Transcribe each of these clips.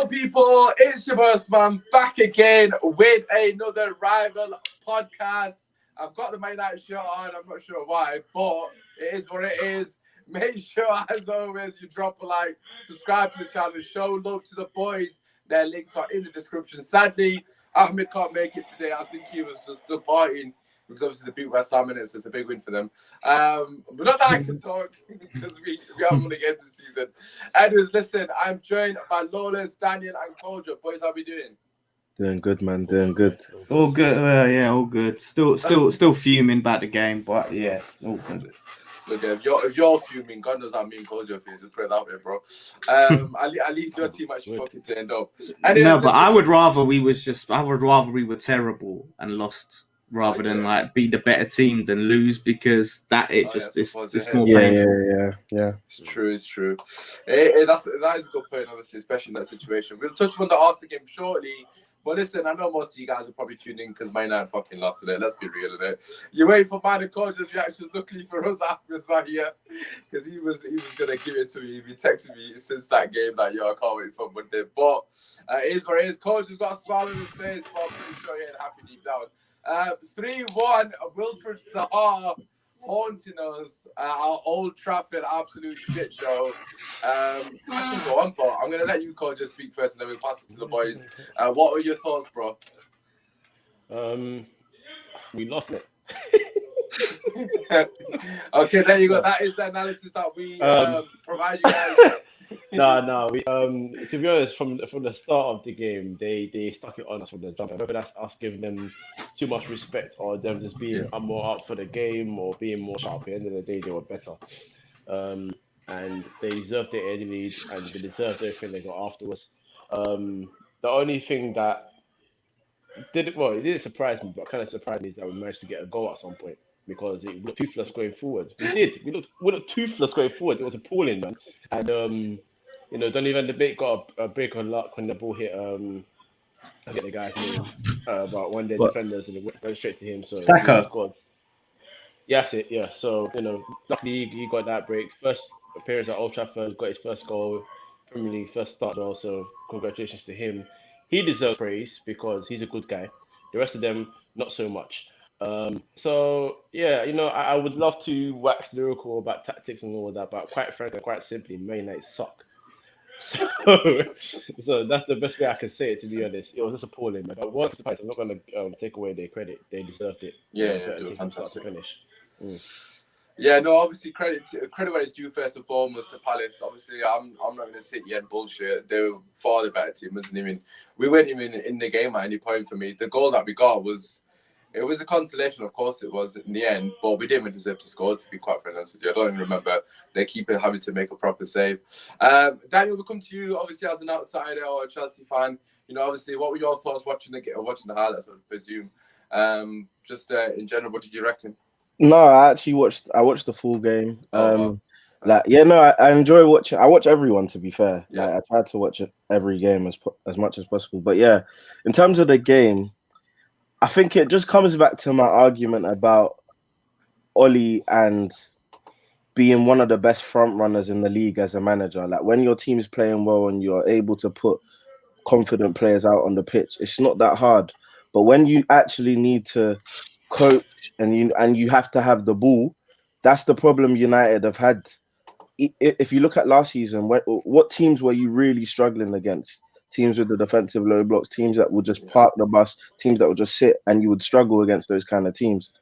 Hello, people. It's your Usmaan back again with another rival podcast. I've got the Man United shirt on. I'm not sure why, but it is what it is. Make sure, as always, you drop a like, subscribe to the channel, show love to the boys. Their links are in the description. Sadly, Ahmed can't make it today. I think he was just still partying because obviously the beat West Ham minutes is a big win for them. But not that I can talk because we haven't won the game this season. Anyways, listen, I'm joined by Lawless, Daniel, and Kojo. Boys, how we doing? Doing good, man. Doing good. All good. Yeah, all good. Still fuming about the game, but yeah, all good. Look, if you're fuming, God knows how me and Kojo feel. Just put it out there, bro. At least your team actually fucking turned up. Anyways, No, but I would rather we were terrible and lost rather than like be the better team than lose, because it's more painful. Yeah. It's true. That is a good point, obviously, especially in that situation. We'll touch on the Arsenal game shortly. But listen, I know most of you guys are probably tuning in because Man United fucking lost today. Let's be real with it. You wait for mine and Kojo's reactions. Luckily for us, Ahmed's not here because he was gonna give it to me. He texted me since that game that I can't wait for Monday. But it is what it is. Kojo's got a smile on his face, but I'm pretty sure he ain't happy deep down. 3-1, Wilfred Zaha haunting us at our Old Trafford absolute shit show. I can go on, but I'm going to let you, Kojo, speak first and then we'll pass it to the boys. What are your thoughts, bro? We lost it. Okay, there you go. That is the analysis that we provide you guys. No. We to be honest, from the start of the game, they stuck it on us from the jump. Whether that's us giving them too much respect or them just being more up for the game or being more sharp. At the end of the day, they were better, and they deserved their early lead and they deserved everything they got afterwards. The only thing that it didn't surprise me, but kind of surprised me is that we managed to get a goal at some point, because it looked toothless going forward. We looked toothless going forward. It was appalling, man. And Donovan debate got a break on luck when the ball hit. I get the guy's name, but one of the defenders, and it went straight to him. So Saka. he scored. Yeah, that's it. Yeah. So luckily he got that break. First appearance at Old Trafford, got his first goal, Premier League first start also. Congratulations to him. He deserves praise because he's a good guy. The rest of them, not so much. So yeah, I would love to wax lyrical about tactics and all of that, but quite frankly, quite simply, Man United suck. So that's the best way I can say it, to be honest. It was just appalling. But I'm not going to take away their credit. They deserved it. Yeah, they were fantastic. Finish. Yeah, no, obviously credit where it's due first and foremost to Palace. Obviously, I'm not going to sit here and bullshit. They were far the better team, we weren't even in the game at any point for me. The goal that we got was a consolation, of course it was in the end, but we didn't even deserve to score, to be quite honest with you. I don't even remember their keeper having to make a proper save. Daniel, we'll come to you, obviously, as an outsider or a Chelsea fan. Obviously, what were your thoughts watching the highlights, I presume? Just in general, what did you reckon? No, I watched the full game. I enjoy watching. I watch everyone, to be fair. Yeah. I try to watch every game as much as possible. But yeah, in terms of the game, I think it just comes back to my argument about Oli and being one of the best front runners in the league as a manager. Like, when your team is playing well and you're able to put confident players out on the pitch, it's not that hard. But when you actually need to coach and you have to have the ball, that's the problem United have had. If you look at last season, what teams were you really struggling against? Teams with the defensive low blocks, teams that would just park the bus, teams that would just sit, and you would struggle against those kind of teams.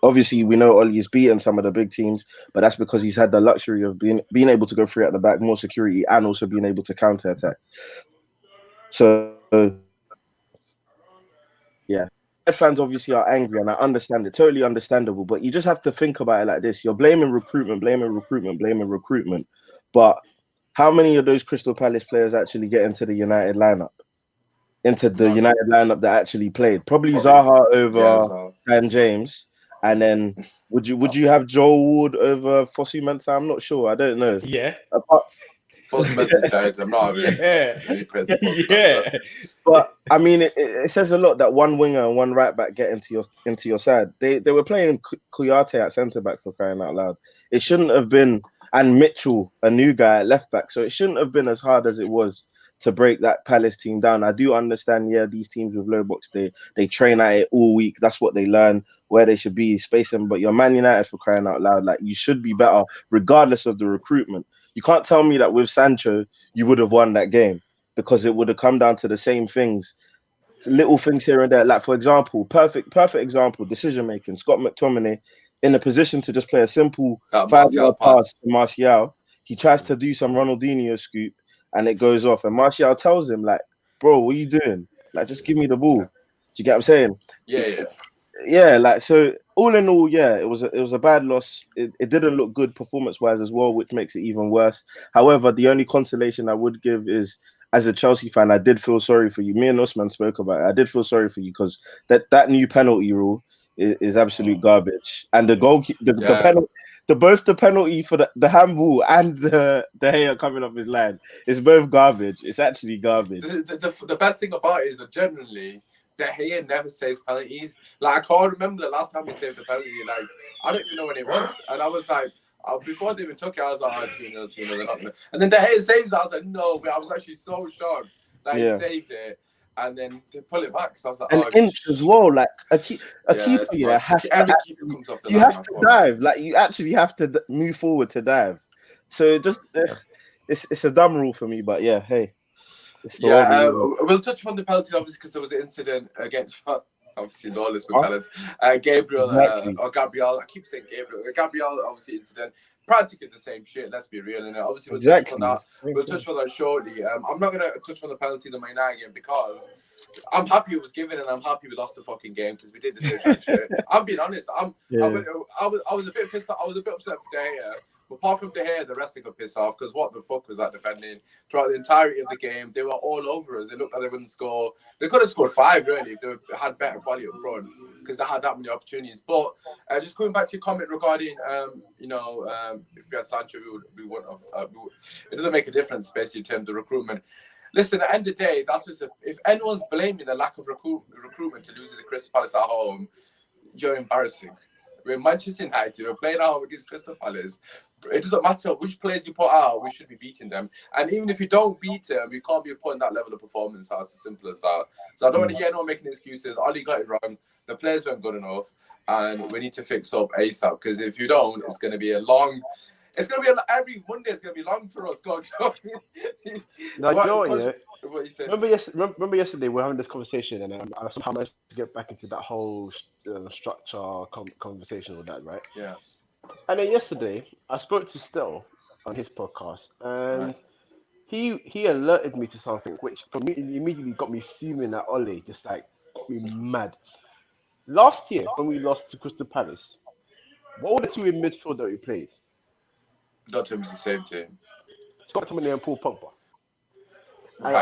Obviously, we know Ollie's beaten some of the big teams, but that's because he's had the luxury of being able to go free at the back, more security, and also being able to counter attack. So yeah, fans obviously are angry, and I understand it, totally understandable. But you just have to think about it like this: you're blaming recruitment, but how many of those Crystal Palace players actually get into the United lineup? United lineup that actually played? Probably Zaha over Dan James, and then would you have Joel Ward over Fosu Mensah? I'm not sure. I don't know. Yeah. Fosu Mensah's dead. I'm not really praising Fosu Mensah. But I mean, it says a lot that one winger and one right back get into your side. They were playing Kouyaté at centre back, for crying out loud. It shouldn't have been, and Mitchell, a new guy at left back. So it shouldn't have been as hard as it was to break that Palace team down. I do understand, yeah, these teams with low box, they train at it all week. That's what they learn, where they should be spacing. But you're Man United, for crying out loud. Like, you should be better regardless of the recruitment. You can't tell me that with Sancho, you would have won that game, because it would have come down to the same things. Little things here and there. Like, for example, perfect example, decision making. Scott McTominay in a position to just play a simple 5-yard pass to Martial. He tries to do some Ronaldinho scoop and it goes off. And Martial tells him, like, bro, what are you doing? Like, just give me the ball. Do you get what I'm saying? Yeah, like, so all in all, yeah, it was a bad loss. It didn't look good performance-wise as well, which makes it even worse. However, the only consolation I would give is, as a Chelsea fan, I did feel sorry for you. Me and Usmaan spoke about it. I did feel sorry for you because that new penalty rule is absolute garbage. And the goal, the penalty, both the penalty for the handball and the hair coming off his line is both garbage. It's actually garbage. The best thing about it is that generally, De Gea never saves penalties. Like, I can't remember the last time he saved a penalty. Like, I don't even know when it was. And I was like, before they even took it, I was like, 2-0, 2-0, they're not gonna. And then De Gea saves that. I was like, no, but I was actually so shocked that he saved it. And then they pull it back. So I was like, an inch as well. Like, a keeper, has to. Every keeper comes off the line. You have to dive. Like, you actually have to move forward to dive. So just, it's a dumb rule for me. But yeah, hey. We'll touch upon the penalties, obviously, because there was an incident against, obviously, Lawless will tell us. Gabriel, or Gabriel, I keep saying Gabriel, obviously, incident. Practically the same shit, let's be real. And obviously, we'll touch on that. We'll touch on that shortly. I'm not going to touch on the penalty in the Man United game because I'm happy it was given and I'm happy we lost the fucking game because we did the same shit. I'm being honest. I was a bit pissed off. I was a bit upset for De Gea. But apart from De Gea, the rest got pissed off because what the fuck was that defending? Throughout the entirety of the game, they were all over us. It looked like they wouldn't score. They could have scored 5, really, if they had better quality up front because they had that many opportunities. But just coming back to your comment regarding, if we had Sancho, we wouldn't have. It doesn't make a difference, basically, in terms of recruitment. Listen, at the end of the day, that's just if anyone's blaming the lack of recruitment to lose to Crystal Palace at home, you're embarrassing. We're Manchester United. We're playing at home against Crystal Palace. It doesn't matter which players you put out. We should be beating them. And even if you don't beat them, you can't be putting that level of performance out. It's as simple as that. So I don't want to hear anyone making excuses. Ollie got it wrong. The players weren't good enough. And we need to fix up ASAP. Because if you don't, it's going to be a long... every Monday is going to be long for us, Kojo. What you said? Remember yesterday we were having this conversation and I somehow managed to get back into that whole structure conversation with that, right? Yeah. And then yesterday I spoke to Stel on his podcast and he alerted me to something which for me immediately got me fuming at Ollie, just like got me mad. Last year when we lost to Crystal Palace, what were the two in midfield that we played? Not to the same team. Scott McTominay and Paul Pogba. And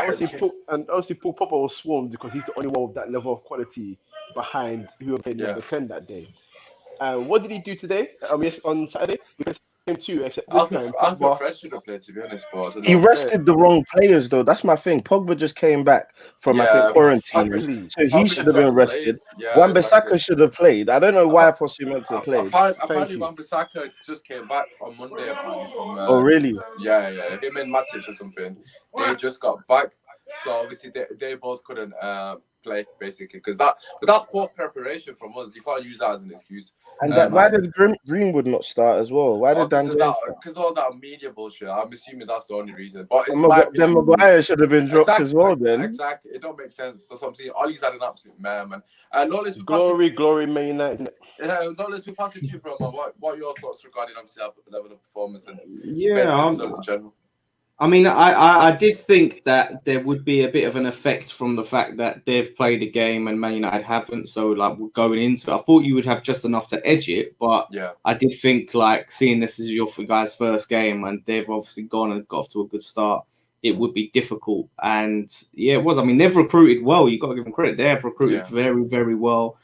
obviously Paul Pogba was swarmed because he's the only one with that level of quality behind who played number 10 that day. And what did he do today? On Saturday? We played him too, except this time. I thought Fred should have played, to be honest. He rested the wrong players, though. That's my thing. Pogba just came back from, I think, quarantine. So he should have been rested. Wan-Bissaka should have played. I don't know why Fosu meant to play. Apparently, Wan-Bissaka just came back on Monday, apparently. Oh, really? Yeah. Him and Matic or something. They just got back. So, obviously, they both couldn't play, basically. But that's poor preparation from us. You can't use that as an excuse. And why did Greenwood not start as well? Why did Dan James start? Because all that media bullshit. I'm assuming that's the only reason. But then Maguire should have been dropped as well, then. Exactly. It don't make sense. That's what I'm saying. Ollie's had an absolute man. Lawless, glory, Man United. Lawless, we pass it to you, bro, man. What are your thoughts regarding, obviously, that level of performance and in general? I mean, I did think that there would be a bit of an effect from the fact that they've played a game and Man United haven't. So, like, going into it, I thought you would have just enough to edge it. But I did think, like, seeing this as your guys' first game and they've obviously gone and got off to a good start, it would be difficult. And, yeah, it was. I mean, they've recruited well. You've got to give them credit. They have recruited very, very well.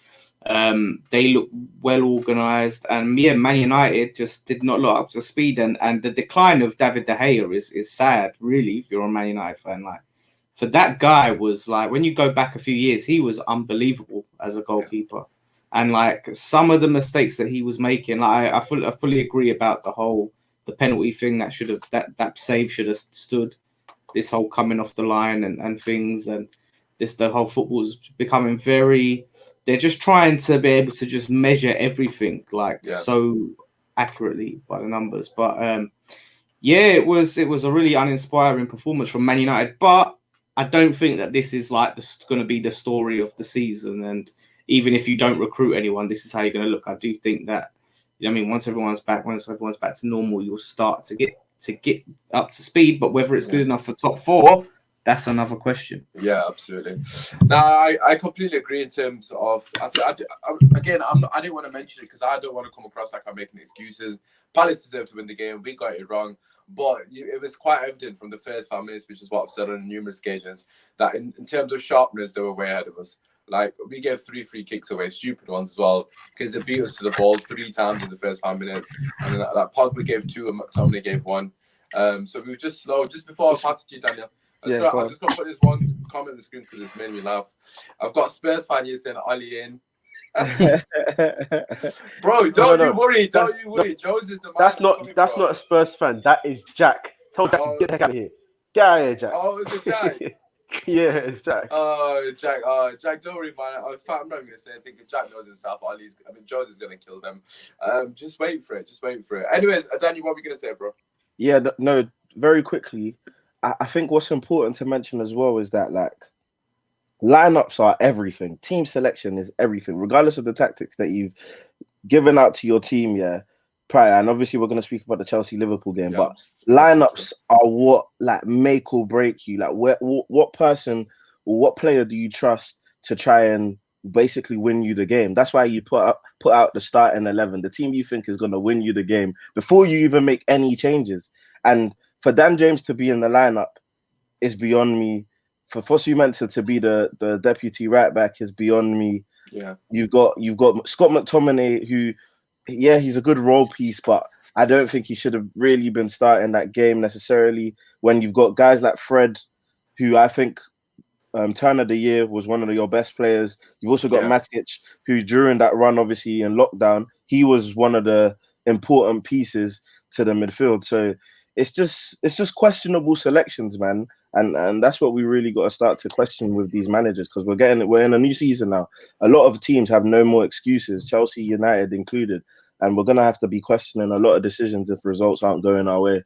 They look well organised, and Man United just did not look up to speed, and the decline of David De Gea is sad, really, if you're a Man United fan. Like, for that guy was like, when you go back a few years, he was unbelievable as a goalkeeper, and like some of the mistakes that he was making, like, I fully agree about the penalty thing that save should have stood. this whole coming off the line and things, and the whole football's becoming very. They're just trying to be able to just measure everything so accurately by the numbers. But it was a really uninspiring performance from Man United. But I don't think that this is like going to be the story of the season. And even if you don't recruit anyone, this is how you're going to look. I do think that, I mean, once everyone's back to normal, you'll start to get up to speed. But whether it's good enough for top four, that's another question. Yeah, absolutely. Now, I completely agree in terms of. I didn't want to mention it because I don't want to come across like I'm making excuses. Palace deserved to win the game. We got it wrong, but it was quite evident from the first 5 minutes, which is what I've said on numerous occasions, that in terms of sharpness, they were way ahead of us. Like, we gave 3 free kicks away, stupid ones as well, because they beat us to the ball 3 times in the first 5 minutes, and then Pogba gave 2 and McTominay gave 1. So we were just slow. Just before I pass it to you, Daniel. I'm just going to put this one comment on the screen because it's made me laugh. I've got Spurs fan here saying Ollie in. Bro, don't you worry. Joe's is the man. That's not a Spurs fan. That is Jack. Tell Jack to get the heck out of here. Get out of here, Jack. Oh, is it Jack? Yeah, it's Jack. Jack, don't worry, man. In fact, I'm not even going to say anything because Jack knows himself. Joe's is going to kill them. Just wait for it. Anyways, Daniel, what are we going to say, bro? Yeah, no, very quickly. I think what's important to mention as well is that, like, lineups are everything. Team selection is everything, regardless of the tactics that you've given out to your team, prior. And obviously, we're going to speak about the Chelsea-Liverpool game, but lineups are what, like, make or break you. Like, what person or what player do you trust to try and basically win you the game? That's why you put out the starting 11, the team you think is going to win you the game before you even make any changes. And for Dan James to be in the lineup is beyond me. For Fosu Mensah to be the deputy right back is beyond me. Yeah, you've got Scott McTominay, who, he's a good role piece, but I don't think he should have really been starting that game necessarily. When you've got guys like Fred, who I think turn of the year was one of your best players. You've also got Matic, who during that run, obviously in lockdown, he was one of the important pieces to the midfield. So it's just questionable selections, man, and that's what we really got to start to question with these managers, because we're in a new season now. A lot of teams have no more excuses, Chelsea, United included, and we're gonna have to be questioning a lot of decisions if results aren't going our way.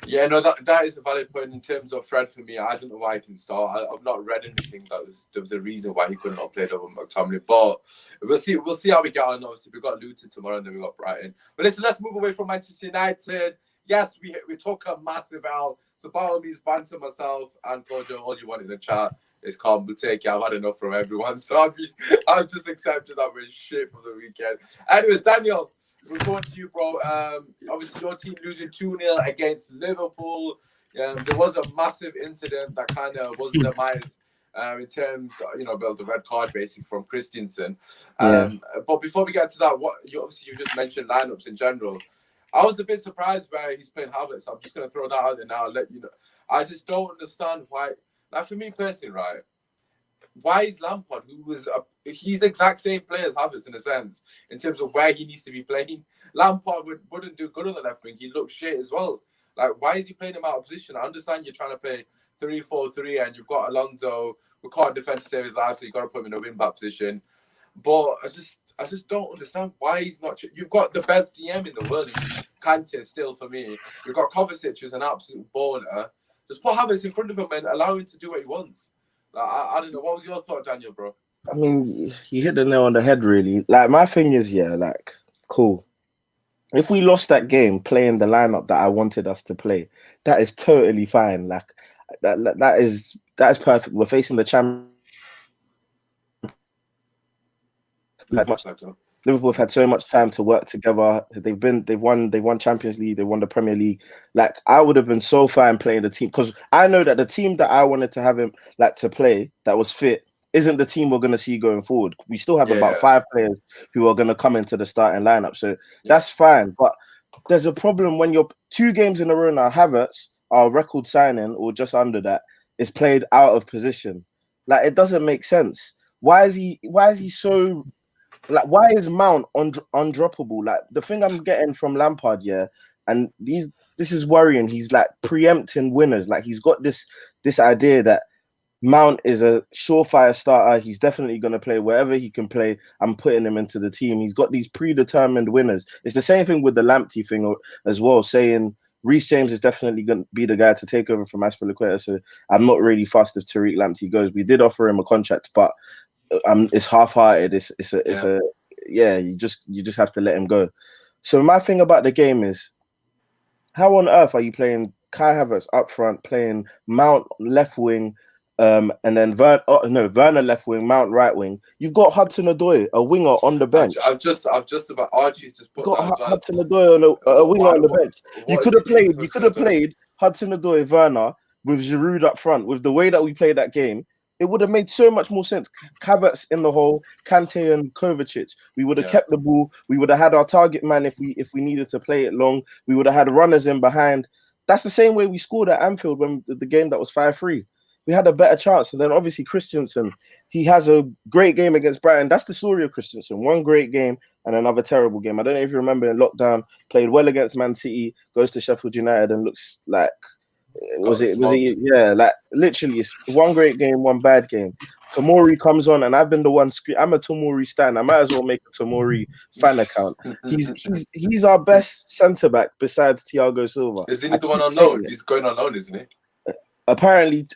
Yeah, no, that is a valid point in terms of Fred for me. I don't know why he didn't start. I've not read anything there was a reason why he couldn't have played over McTominay. But we'll see how we get on. Obviously, we've got Luton tomorrow and then we've got Brighton. But listen, let's move away from Manchester United. Yes, we took a massive L. So by all means, banter myself and Kojo, all you want in the chat is calm. We'll take it. I've had enough from everyone. So I've just accepted that we're shit from the weekend. Anyways, Daniel, we're going to you, bro. Obviously, your team losing 2-0 against Liverpool. There was a massive incident that kind of was demise in terms of the red card, basically, from Christensen. But before we get to that, you just mentioned lineups in general. I was a bit surprised where he's playing Havertz. I'm just going to throw that out there now and let you know. I just don't understand why. Like, for me personally, right, why is Lampard, he's the exact same player as Havertz in a sense, in terms of where he needs to be playing. Lampard wouldn't do good on the left wing. He looks shit as well. Like, why is he playing him out of position? I understand you're trying to play 3-4-3 and you've got Alonso who can't defend to save his life, so you've got to put him in a wing-back position. But I just don't understand why he's not. You've got the best DM in the world, Kante, still for me. You've got Kovacic, who's an absolute baller. Just put Havertz in front of him and allow him to do what he wants. Like, I don't know. What was your thought, Daniel, bro? I mean, you hit the nail on the head, really. Like, my thing is, cool. If we lost that game playing the lineup that I wanted us to play, that is totally fine. Like, that is perfect. We're facing the champion. Liverpool have had so much time to work together. They've won Champions League, they won the Premier League. Like, I would have been so fine playing the team, because I know that the team that I wanted to have him to play that was fit isn't the team we're going to see going forward. We still have about 5 players who are going to come into the starting lineup, so that's fine. But there's a problem when you're 2 games in a row now. Havertz, our record signing or just under that, is played out of position. Like, it doesn't make sense. Why is he so? Like, why is Mount undroppable? Like, the thing I'm getting from Lampard, and this is worrying. He's like preempting winners. Like he's got this idea that Mount is a surefire starter. He's definitely going to play wherever he can play. I'm putting him into the team. He's got these predetermined winners. It's the same thing with the Lamptey thing as well, saying Reece James is definitely going to be the guy to take over from Aspilicueta. So I'm not really fussed if Tariq Lamptey goes. We did offer him a contract, but it's half-hearted. You just have to let him go. So my thing about the game is, how on earth are you playing Kai Havertz up front, playing Mount left wing, and then Werner left wing, Mount right wing? You've got Hudson-Odoi, a winger, on the bench. I've just about Archie's just put got that as well. Hudson-Odoi on a winger on the bench. You could have played Hudson-Odoi, Werner with Giroud up front. With the way that we played that game, it would have made so much more sense. Havertz in the hole, Kante and Kovacic. We would have kept the ball. We would have had our target man if we needed to play it long. We would have had runners in behind. That's the same way we scored at Anfield when the game that was 5-3. We had a better chance. And then obviously Christensen, he has a great game against Brighton. That's the story of Christensen. One great game and another terrible game. I don't know if you remember in lockdown, played well against Man City, goes to Sheffield United and looks like, literally it's one great game, one bad game. Tomori comes on and I've been the one I'm a Tomori stan. I might as well make a Tomori fan account. He's our best centre back besides Thiago Silva. Isn't he the one on loan? He's going on loan, isn't he? Apparently,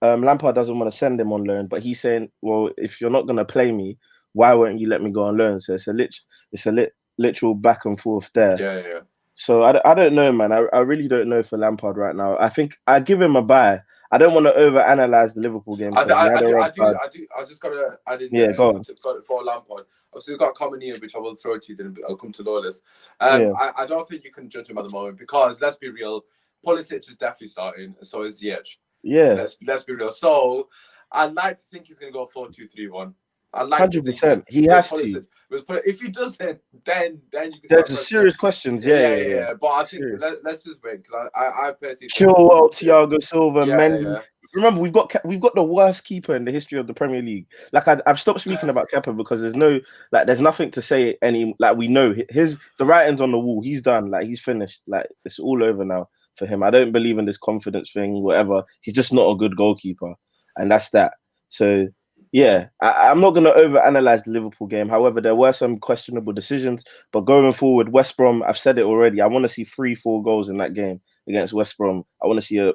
Lampard doesn't want to send him on loan, but he's saying, "Well, if you're not going to play me, why won't you let me go on loan?" So it's a literal back and forth there. Yeah. So I don't know, man. I really don't know for Lampard right now. I think I give him a buy. I don't want to overanalyze the Liverpool game. I just got to add in. Go on. For Lampard. Obviously, we've got Common here, which I will throw to you. Then I'll come to Lawless. I don't think you can judge him at the moment because let's be real. Pulisic is definitely starting, and so is Ziyech. Yeah. Let's be real. So I'd like to think he's going to go 4-2-3-1. I'd like 100%. He has to. If he doesn't, then you can. There's serious questions. Yeah. But I think let's just wait because I personally. Chilwell, Thiago Silva, Mendy. Yeah. Remember, we've got the worst keeper in the history of the Premier League. Like I've stopped speaking about Kepa because there's nothing to say any. Like we know the writing's on the wall. He's done. Like he's finished. Like it's all over now for him. I don't believe in this confidence thing. Whatever. He's just not a good goalkeeper, and that's that. So. Yeah, I'm not going to overanalyze the Liverpool game. However, there were some questionable decisions. But going forward, West Brom, I've said it already. I want to see 3-4 goals in that game against West Brom. I want to see a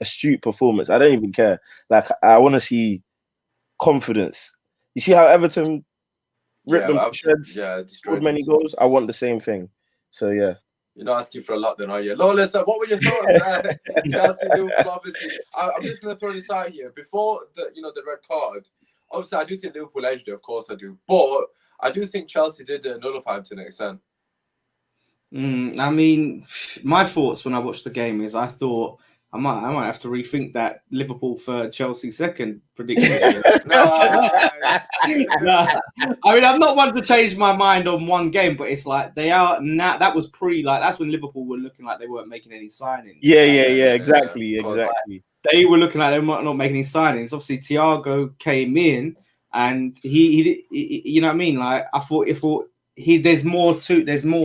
astute performance. I don't even care. Like, I want to see confidence. You see how Everton ripped them to shreds, scored many goals? I want the same thing. So, yeah. You're not asking for a lot then, are you? Lawless, what were your thoughts? You're asking Liverpool, obviously. I'm just going to throw this out here. Before the red card, obviously I do think Liverpool edged it, of course I do. But I do think Chelsea did nullify him to an extent. I mean, my thoughts when I watched the game is I thought I might have to rethink that Liverpool for Chelsea second prediction. No. I mean, I'm not one to change my mind on one game, but it's like they are now. That was that's when Liverpool were looking like they weren't making any signings. Yeah, exactly. They were looking like they were not making any signings. Obviously, Thiago came in, and he you know what I mean. Like I thought there's more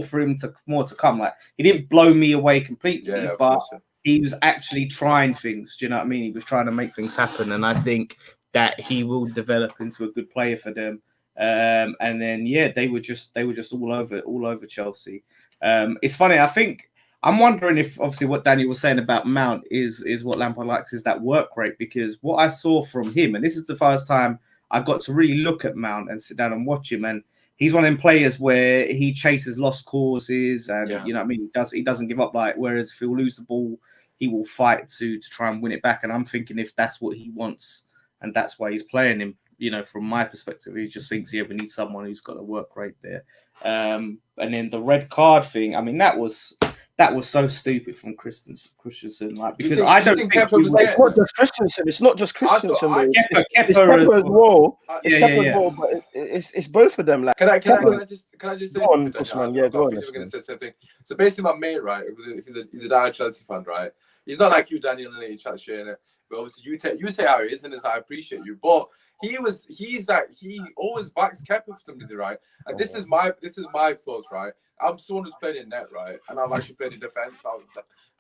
for him to come. Like he didn't blow me away completely, but. He was actually trying things. Do you know what I mean? He was trying to make things happen, and I think that he will develop into a good player for them. And then they were just all over Chelsea. It's funny. I think I'm wondering if obviously what Daniel was saying about Mount is what Lampard likes is that work rate, because what I saw from him, and this is the first time I got to really look at Mount and sit down and watch him, and he's one of them players where he chases lost causes, and you know what I mean. He doesn't give up. Like whereas if he'll lose the ball, he will fight to try and win it back. And I'm thinking if that's what he wants, and that's why he's playing him. You know, from my perspective, he just thinks we need someone who's got a work rate there. And then the red card thing. I mean, that was so stupid from Christensen. Like because I don't think it's not just Christensen. It's not just Christensen. It's Kepa as well. It's Kepa as well, but it's both of them. Like, can I just say go on, Usmaan? Yeah, go on. Going to say something. So basically, my mate, right, he's a diehard Chelsea fan, right. He's not like you, Daniel, and he chat shit in it. But obviously, you say how it is, and I appreciate you. But he always backs Kepa for some reason, right? And this is my thoughts, right? I'm someone who's played in net, right? And I've actually played in defense. I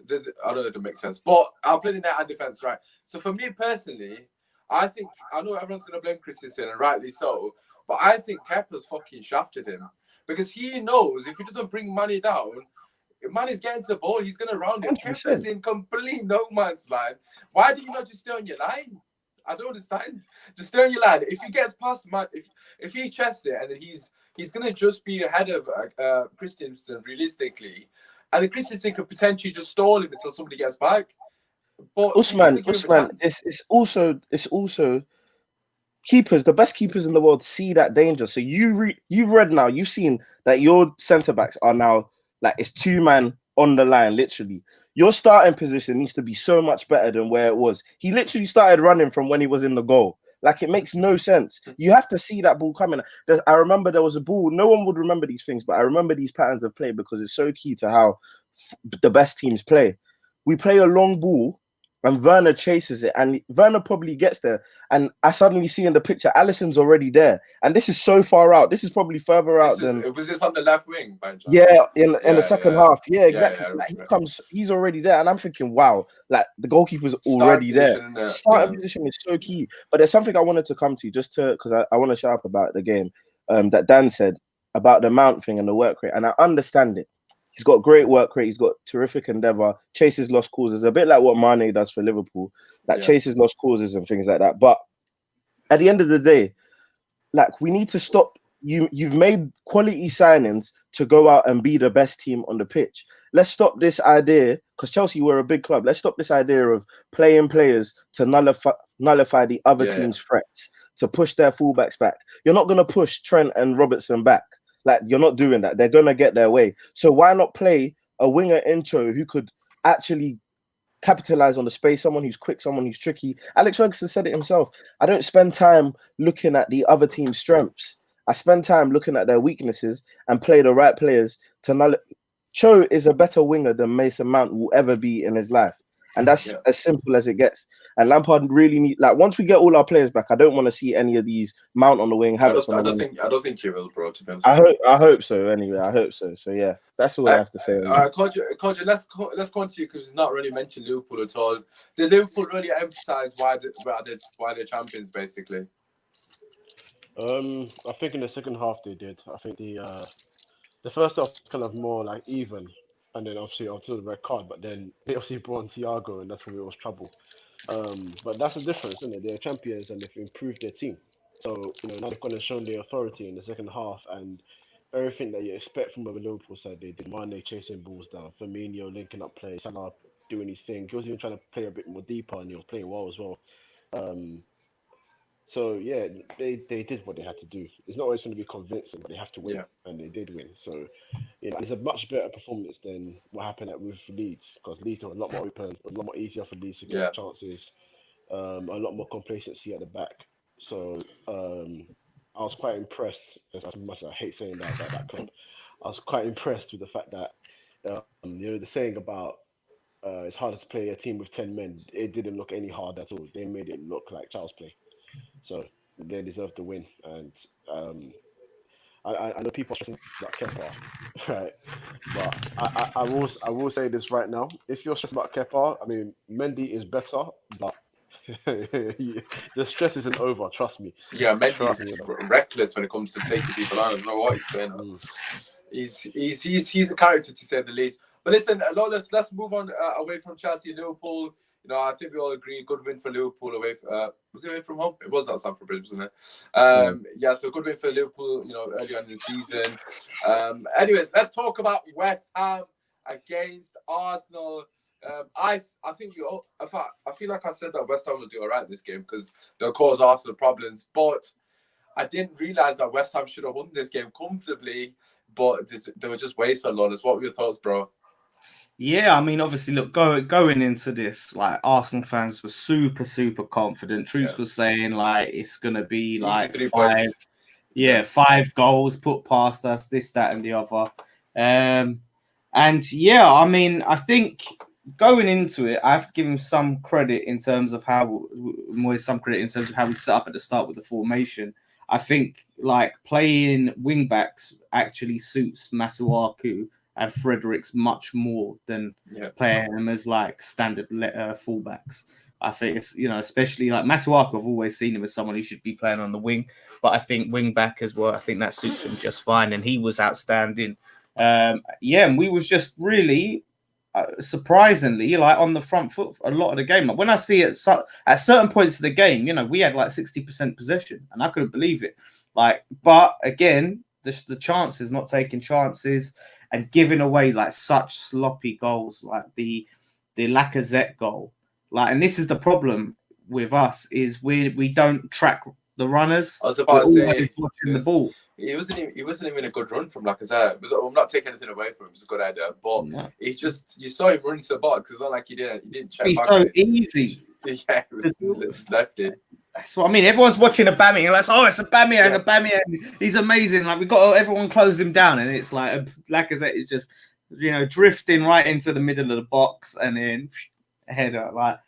don't know if it makes sense, but I've played in net and defense, right? So for me personally, I know everyone's gonna blame Christensen, and rightly so. But I think Kepa's fucking shafted him because he knows if he doesn't bring Manny down, if Manny's getting to the ball, he's going to round it. 100%. Kepa's in complete no man's land. Why do you not just stay on your line? I don't understand. Just stay on your line. If he gets past Man, if he chests it, and then he's going to just be ahead of Christensen realistically, and then Christensen could potentially just stall him until somebody gets back. But Usmaan, it's also keepers, the best keepers in the world see that danger. So you've read now, you've seen that your centre backs are now like it's 2-man on the line, literally. Your starting position needs to be so much better than where it was. He literally started running from when he was in the goal. Like, it makes no sense. You have to see that ball coming. I remember there was a ball. No one would remember these things, but I remember these patterns of play because it's so key to how the best teams play. We play a long ball, and Werner chases it, and Werner probably gets there. And I suddenly see in the picture, Alisson's already there. And this is so far out. This is probably further out than... Was this on the left wing, by chance? Yeah, in the second half. Yeah, exactly. Yeah, like, he's already there. And I'm thinking, wow, like the goalkeeper's already there. Starting position is so key. But there's something I wanted to come to because I want to shout up about the game that Dan said about the Mount thing and the work rate. And I understand it. He's got great work rate. He's got terrific endeavour. Chases lost causes. A bit like what Mane does for Liverpool. Chases lost causes and things like that. But at the end of the day, like, we need to stop. You've made quality signings to go out and be the best team on the pitch. Let's stop this idea, because Chelsea were a big club. Let's stop this idea of playing players to nullify the other team's threats, to push their fullbacks back. You're not going to push Trent and Robertson back. Like, you're not doing that. They're going to get their way. So why not play a winger intro who could actually capitalize on the space, someone who's quick, someone who's tricky. Alex Ferguson said it himself. I don't spend time looking at the other team's strengths. I spend time looking at their weaknesses and play the right players to Cho is a better winger than Mason Mount will ever be in his life. And that's as simple as it gets. And Lampard really need, like, once we get all our players back, I don't want to see any of these Mount on the wing. I don't think you will, bro, to be honest. I hope so anyway. I hope so. So yeah, that's all I have to say. Kojo, let's go on to you, because it's not really mentioned Liverpool at all. Did Liverpool really emphasise why they're champions, basically? I think in the second half they did. I think the first half was kind of more like even, and then obviously until the red card, but then they obviously brought on Thiago, and that's when it was trouble. But that's the difference, isn't it? They're champions and they've improved their team. So, now they've gone and shown their authority in the second half, and everything that you expect from the Liverpool side, they did. Mane chasing balls down, Firmino linking up play, Salah doing his thing. He was even trying to play a bit more deeper, and he was playing well as well. So yeah, they did what they had to do. It's not always going to be convincing, but they have to win, and they did win. So it's a much better performance than what happened with Leeds, because Leeds were a lot more open, a lot more easier for Leeds to get chances, a lot more complacency at the back. So I was quite impressed. As much as I hate saying that about that club, I was quite impressed with the fact that the saying about it's harder to play a team with 10 men. It didn't look any harder at all. They made it look like child's play. So they deserve to win, and I know people are stressing about Kepa, right? But I will say this right now: if you're stressed about Kepa, I mean, Mendy is better, but the stress isn't over. Trust me. Yeah, Mendy's reckless when it comes to taking people on. I don't know what he's doing. He's a character, to say the least. But listen, Lawless, let's move on away from Chelsea and Liverpool. I think we all agree, good win for Liverpool away. Was it away from home? It was at Stamford Bridge, wasn't it? So good win for Liverpool, early on in the season. Anyways, let's talk about West Ham against Arsenal. I think I feel like I said that West Ham will do all right this game because they'll cause Arsenal problems. But I didn't realise that West Ham should have won this game comfortably, but they were just wasteful, Lawless. What were your thoughts, bro? Yeah, I mean, obviously, look, going into this, like, Arsenal fans were super, super confident. Truth was saying, like, it's going to be, like, 5 goals put past us, this, that, and the other. And, yeah, I mean, I think going into it, I have to give him some credit in terms of how we set up at the start with the formation. I think like playing wing backs actually suits Masuaku and Fredericks much more than playing them as like standard fullbacks. I think it's, especially like Masuaku, I've always seen him as someone who should be playing on the wing, but I think wing back as well, I think that suits him just fine, and he was outstanding. And we was just really surprisingly like on the front foot for a lot of the game. Like, when I see it at certain points of the game, we had like 60% possession, and I couldn't believe it. Like, but again, the chances, not taking chances and giving away like such sloppy goals, like the Lacazette goal. Like, and this is the problem with us, is we don't track the runners. I was about to say watching the ball. He wasn't even a good run from Lacazette. I'm not taking anything away from him. It's a good idea, but he's just, you saw him run to the box. It's not like he didn't check. He's so easy. Yeah, it was just left in. That's what I mean. Everyone's watching Aubameyang. Like, oh, it's Aubameyang. Aubameyang. He's amazing. Like, we got everyone close him down, and it's like Lacazette is just, drifting right into the middle of the box, and then header. Like,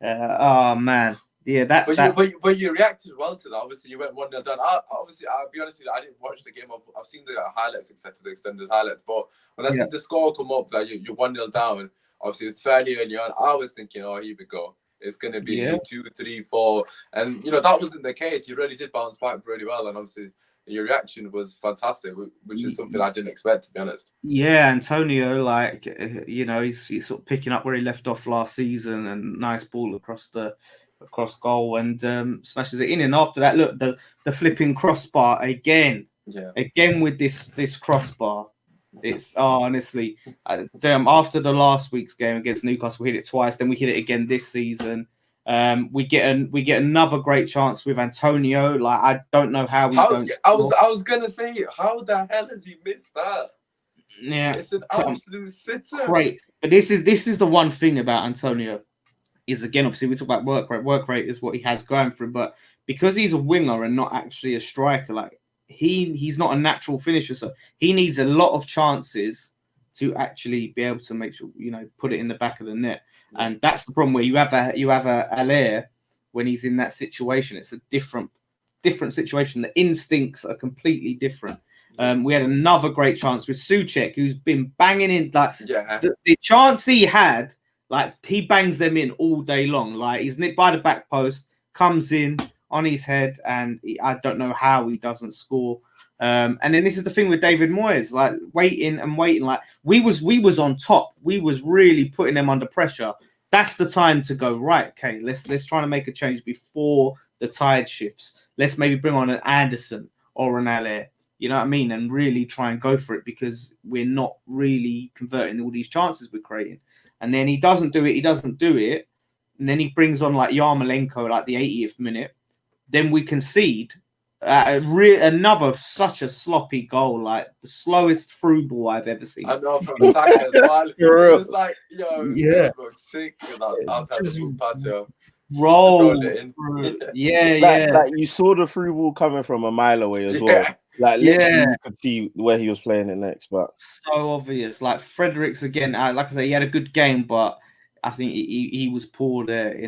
oh man, yeah. But you reacted well to that. Obviously, you went 1-0 down. I'll be honest with you. I didn't watch the game. I've seen the highlights, the extended highlights. But when I see the score come up, like you're 1-0 down. Obviously, it's fairly early on. I was thinking, oh, here we go. It's going to be 2, 3, 4. And, that wasn't the case. You really did bounce back really well. And obviously, your reaction was fantastic, which is something I didn't expect, to be honest. Yeah, Antonio, like, he's sort of picking up where he left off last season, and nice ball across goal, and smashes it in. And after that, look, the flipping crossbar again. Yeah. Again with this crossbar. It's honestly, after the last week's game against Newcastle, we hit it twice. Then we hit it again this season. We get another great chance with Antonio. Like, I don't know how we don't. I was gonna say, how the hell has he missed that? Yeah, it's an absolute sitter. Great, but this is the one thing about Antonio, is, again, obviously we talk about work rate. Work rate is what he has going for him, but because he's a winger and not actually a striker, like, he's not a natural finisher, so he needs a lot of chances to actually be able to make sure, put it in the back of the net. And that's the problem, where you have a Allaire, when he's in that situation, it's a different situation. The instincts are completely different. We had another great chance with Souček, who's been banging in, like, the chance he had, like, he bangs them in all day long. Like, he's nipped by the back post, comes in on his head, and I don't know how he doesn't score. And then this is the thing with David Moyes, like, waiting. Like, we was on top. We was really putting them under pressure. That's the time to go, right, okay, let's try to make a change before the tide shifts. Let's maybe bring on an Anderson or an Allaire, you know what I mean? And really try and go for it, because we're not really converting all these chances we're creating. And then he doesn't do it. And then he brings on, like, Yarmolenko, like, the 80th minute. Then we concede another such a sloppy goal, like the slowest through ball I've ever seen. I know, from Saka as well. It was like, sick. I was having a good pass, roll. Like, you saw the through ball coming from a mile away as well. Like, literally, you could see where he was playing it next. But so obvious. Like, Fredericks again. Like I say, he had a good game, but I think he was poor there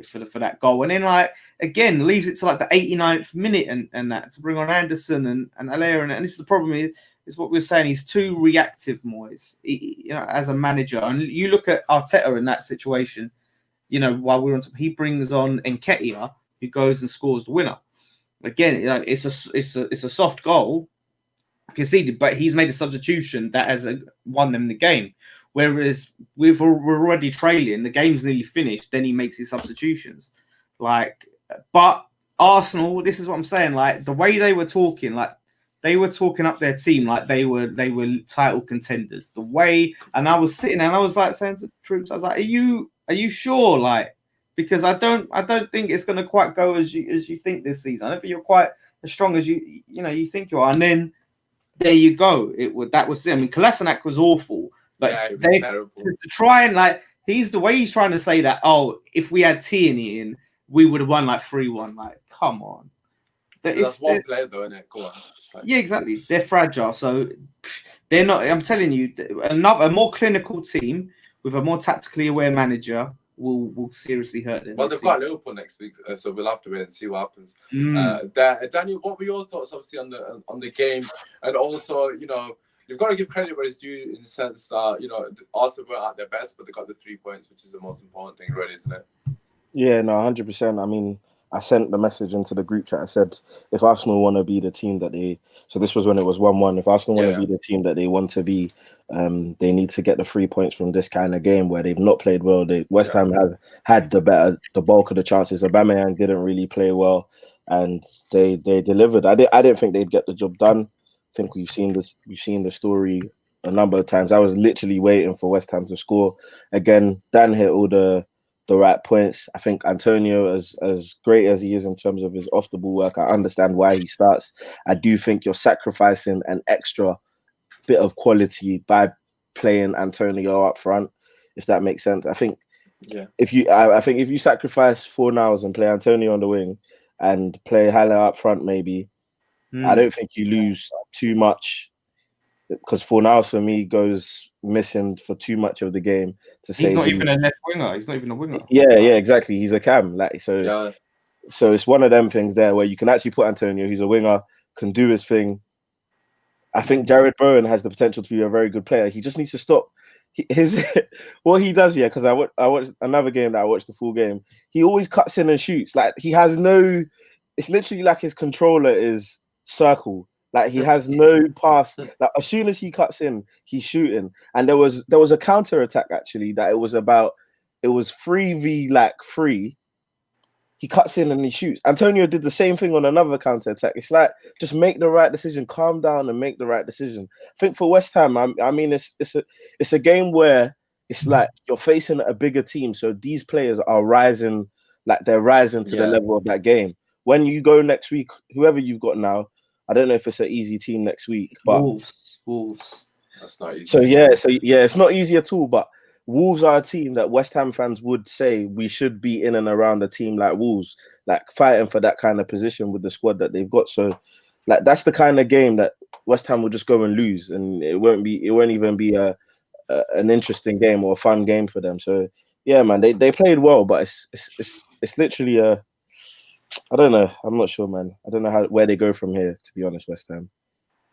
for that goal. And then, like, again, leaves it to like the 89th minute and that to bring on Anderson and Allaire. And this is the problem, is what we're saying. He's too reactive, Moyes, as a manager. And you look at Arteta in that situation, while we're on top, he brings on Nketiah, who goes and scores the winner. Again, like, it's a soft goal conceded, but he's made a substitution that has won them the game. Whereas we're already trailing, the game's nearly finished, then he makes his substitutions. Like, but Arsenal, this is what I'm saying, like, the way they were talking, like, they were talking up their team like they were title contenders. The way, and I was sitting there and I was like saying to the troops, I was like, are you sure? Like, because I don't think it's gonna quite go as you think this season. I don't think you're quite as strong as you think you are. And then there you go. That was it. I mean, Kolasinac was awful. But to try and, like, he's trying to say that, oh, if we had Tierney in, we would have won like 3-1. Like, come on. That's one player though, isn't it? Go on. Yeah, exactly. They're fragile. So they're not, I'm telling you, a more clinical team with a more tactically aware manager will seriously hurt them. Well, they've got Liverpool next week, so we'll have to wait and see what happens. Daniel, what were your thoughts, obviously, on the game, and also, you know, you've got to give credit where it's due in the sense that, you know, Arsenal were at their best, but they got the 3 points, which is the most important thing, really, isn't it? Yeah, no, 100%. I mean, I sent the message into the group chat. I said, if Arsenal want to be the team that they, so this was when it was 1-1. If Arsenal want to be the team that they want to be, they need to get the 3 points from this kind of game where they've not played well. West Ham have had the bulk of the chances. Aubameyang didn't really play well, and they delivered. I didn't think they'd get the job done. I think we've seen the story a number of times. I was literally waiting for West Ham to score. Again, Dan hit all the right points. I think Antonio, as great as he is in terms of his off the ball work, I understand why he starts. I do think you're sacrificing an extra bit of quality by playing Antonio up front, if that makes sense. I think if you sacrifice Fornals and play Antonio on the wing and play Haller up front, maybe I don't think you lose too much, because Fornals for me goes missing for too much of the game. He's not even a left winger. He's not even a winger. Yeah, exactly. He's a cam. So it's one of them things there where you can actually put Antonio, who's a winger, can do his thing. I think Jared Bowen has the potential to be a very good player. He just needs to stop what he does here. Because I watched another game that I watched the full game. He always cuts in and shoots. Like, he has no. It's literally like his controller is circle. Like, he has no pass. Like, as soon as he cuts in, he's shooting. And there was a counter attack actually that it was 3v3. He cuts in and he shoots. Antonio did the same thing on another counter attack. It's like, just make the right decision, calm down and make the right decision. I think for West Ham, I mean, it's a game where it's like you're facing a bigger team, so these players are rising, like they're rising to the level of that game. When you go next week, whoever you've got now, I don't know if it's an easy team next week, but Wolves. That's not easy. So it's not easy at all. But Wolves are a team that West Ham fans would say we should be in and around a team like Wolves, like fighting for that kind of position with the squad that they've got. So, like, that's the kind of game that West Ham will just go and lose, and it won't even be an interesting game or a fun game for them. So yeah, man, they played well, but it's literally I don't know. I'm not sure, man. I don't know where they go from here, to be honest, West Ham.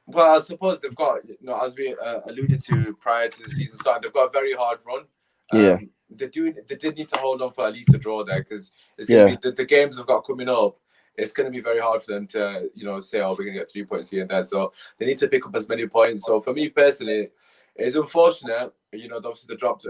Well, I suppose they've got, you know, as we alluded to prior to the season start, they've got a very hard run. They did need to hold on for at least a draw there, because it's going to be the games they've got coming up. It's going to be very hard for them to, you know, say, oh, we're going to get 3 points here and there. So they need to pick up as many points. So for me personally, it's unfortunate. You know, obviously they lost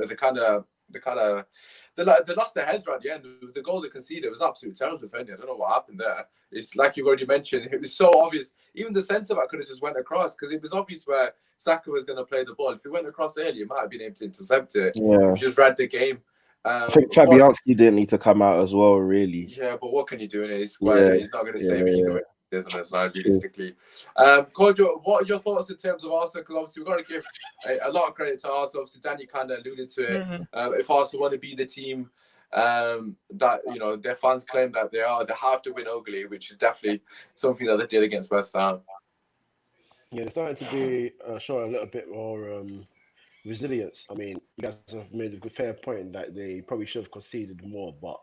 their heads right at the end. The goal they conceded was absolutely terrible defending. I don't know what happened there. It's like you've already mentioned. It was so obvious. Even the centre back could have just went across, because it was obvious where Saka was going to play the ball. If he went across earlier, he might have been able to intercept it. Yeah. If you just read the game. I think Fabianski didn't need to come out as well, really. Yeah, but what can you do in his squad? He's not going to save it either way. Realistically. Kojo, what are your thoughts in terms of Arsenal? Because obviously we've got to give a lot of credit to Arsenal. Obviously, Danny kind of alluded to it. If Arsenal want to be the team that, you know, their fans claim that they have to win ugly, which is definitely something that they did against West Ham. Yeah, they're starting to be showing a little bit more resilience. I mean, you guys have made a good fair point that they probably should have conceded more, but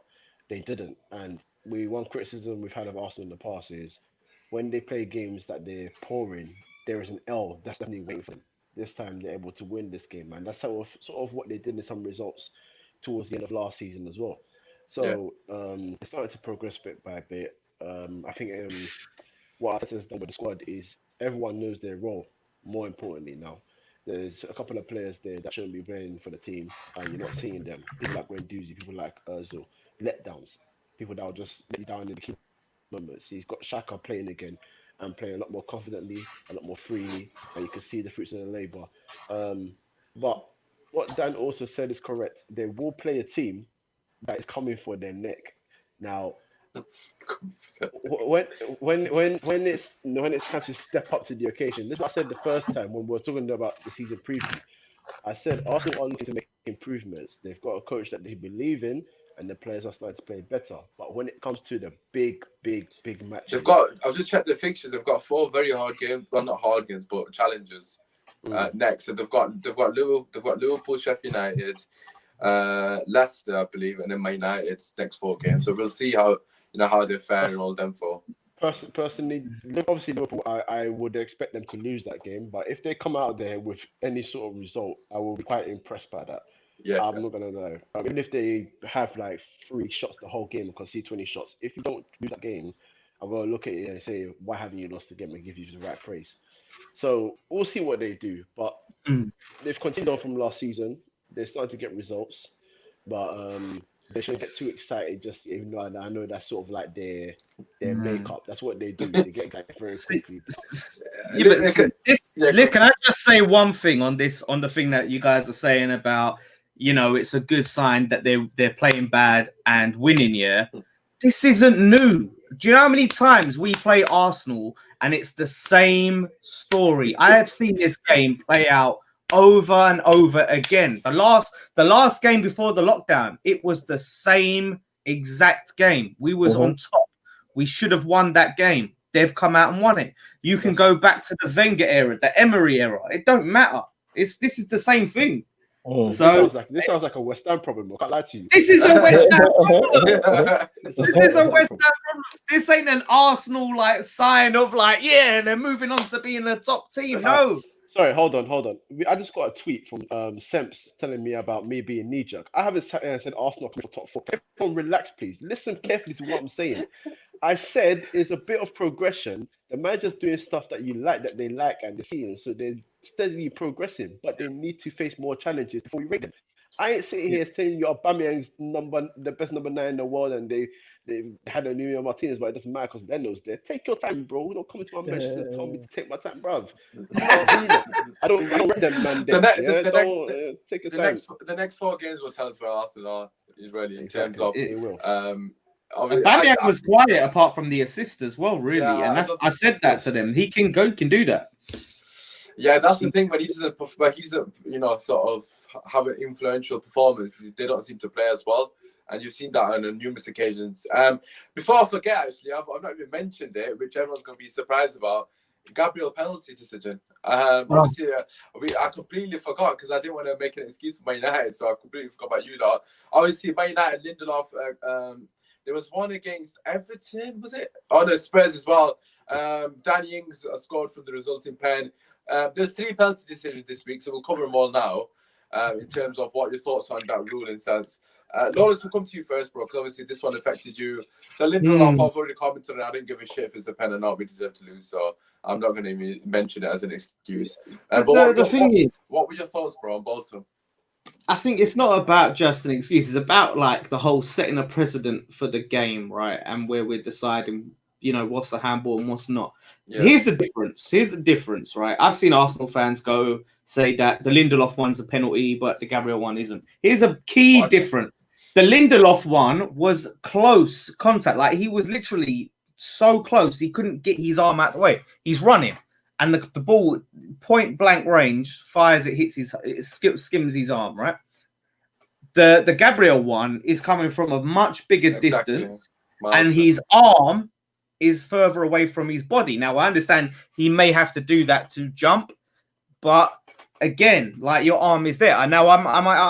they didn't. And one criticism we've had of Arsenal in the past is when they play games that they're poor in, there is an L that's definitely waiting for them. This time they're able to win this game, and that's sort of what they did in some results towards the end of last season as well. So they started to progress bit by bit. I think what Arteta has done with the squad is everyone knows their role. More importantly now, there's a couple of players there that shouldn't be playing for the team, and you're not seeing them. People like Guendouzi, people like Ozil, letdowns, people that will just let you down in the key moments. He's got Xhaka playing again and playing a lot more confidently, a lot more freely, and you can see the fruits of the labour. But what Dan also said is correct. They will play a team that is coming for their neck. Now, when it's time to step up to the occasion, this is what I said the first time when we were talking about the season preview. I said Arsenal are looking to make improvements. They've got a coach that they believe in, and the players are starting to play better. But when it comes to the big matches, I've just checked the fixtures. They've got 4 very hard games. Well, not hard games, but challenges, next. So they've got Liverpool, Sheffield United, Leicester, I believe, and then Man United's next 4 games. So we'll see how they fare in all them 4. Personally, obviously Liverpool, I would expect them to lose that game, but if they come out there with any sort of result, I will be quite impressed by that. I'm not gonna lie. Even if they have like 3 shots the whole game and concede 20 shots, if you don't lose that game, I'm gonna look at it and say, why haven't you lost the game, and give you the right praise. So we'll see what they do, but they've continued on from last season. They're starting to get results, but they shouldn't get too excited. Just even though I know that's sort of like their makeup. That's what they do. They get excited very quickly. Can I just say one thing on the thing that you guys are saying about, it's a good sign that they're playing bad and winning. Yeah, this isn't new. Do you know how many times we play Arsenal and it's the same story? I have seen this game play out over and over again. The last game before the lockdown, it was the same exact game. We was on top. We should have won that game. They've come out and won it. You can go back to the Wenger era, the Emery era. It don't matter. This is the same thing. So this sounds like a West Ham problem. I can't lie to you. This is a West Ham problem. This is a West Ham problem. This ain't an Arsenal sign of they're moving on to being the top team. No. Sorry, hold on. I just got a tweet from Semps telling me about me being knee-jerk. I haven't sat there and said Arsenal for top 4. Everyone relax, please. Listen carefully to what I'm saying. I said it's a bit of progression. The manager's doing stuff that you like, that they like, and they're seeing. So they're steadily progressing, but they need to face more challenges before we rate them. I ain't sitting here saying you're Aubameyang's the best number 9 in the world, and they had a New Year Martinez, but it doesn't matter because Leno's there. Take your time, bro. Don't come into my bench and tell me to take my time, bruv. I don't rate them, man. Take your time. The next 4 games will tell us where Arsenal are, really, in terms of. It will. Aubameyang was quiet apart from the assist as well, really, and I said that to them. He can do that. Yeah, that's the thing. When he doesn't, sort of have an influential performance, they don't seem to play as well. And you've seen that on numerous occasions. Before I forget, actually, I've not even mentioned it, which everyone's going to be surprised about. Gabriel penalty decision. Obviously, I completely forgot because I didn't want to make an excuse for Man United, so I completely forgot about you lot. Obviously, Man United, Lindelof. There was one against Everton, was it? Oh, no, Spurs as well. Danny Ings scored from the resulting pen. There's 3 penalty decisions this week, so we'll cover them all now. In terms of what your thoughts on that ruling sense. Lawless, we'll come to you first, bro, because obviously this one affected you. The Lindelof, I've already commented on it. I didn't give a shit if it's a pen or not. We deserve to lose, so I'm not going to even mention it as an excuse. But what were your thoughts, bro, on both of them? I think it's not about just an excuse. It's about the whole setting a precedent for the game, right? And where we're deciding, what's the handball and what's not. Yeah. Here's the difference, right? I've seen Arsenal fans say that the Lindelof one's a penalty, but the Gabriel one isn't. Here's a key difference. The Lindelof one was close contact. He was literally so close, he couldn't get his arm out the way. He's running. And the ball, point blank range, fires, it skims his arm, right? The Gabriel one is coming from a much bigger distance, and his arm is further away from his body. Now, I understand he may have to do that to jump, but again, your arm is there. And now,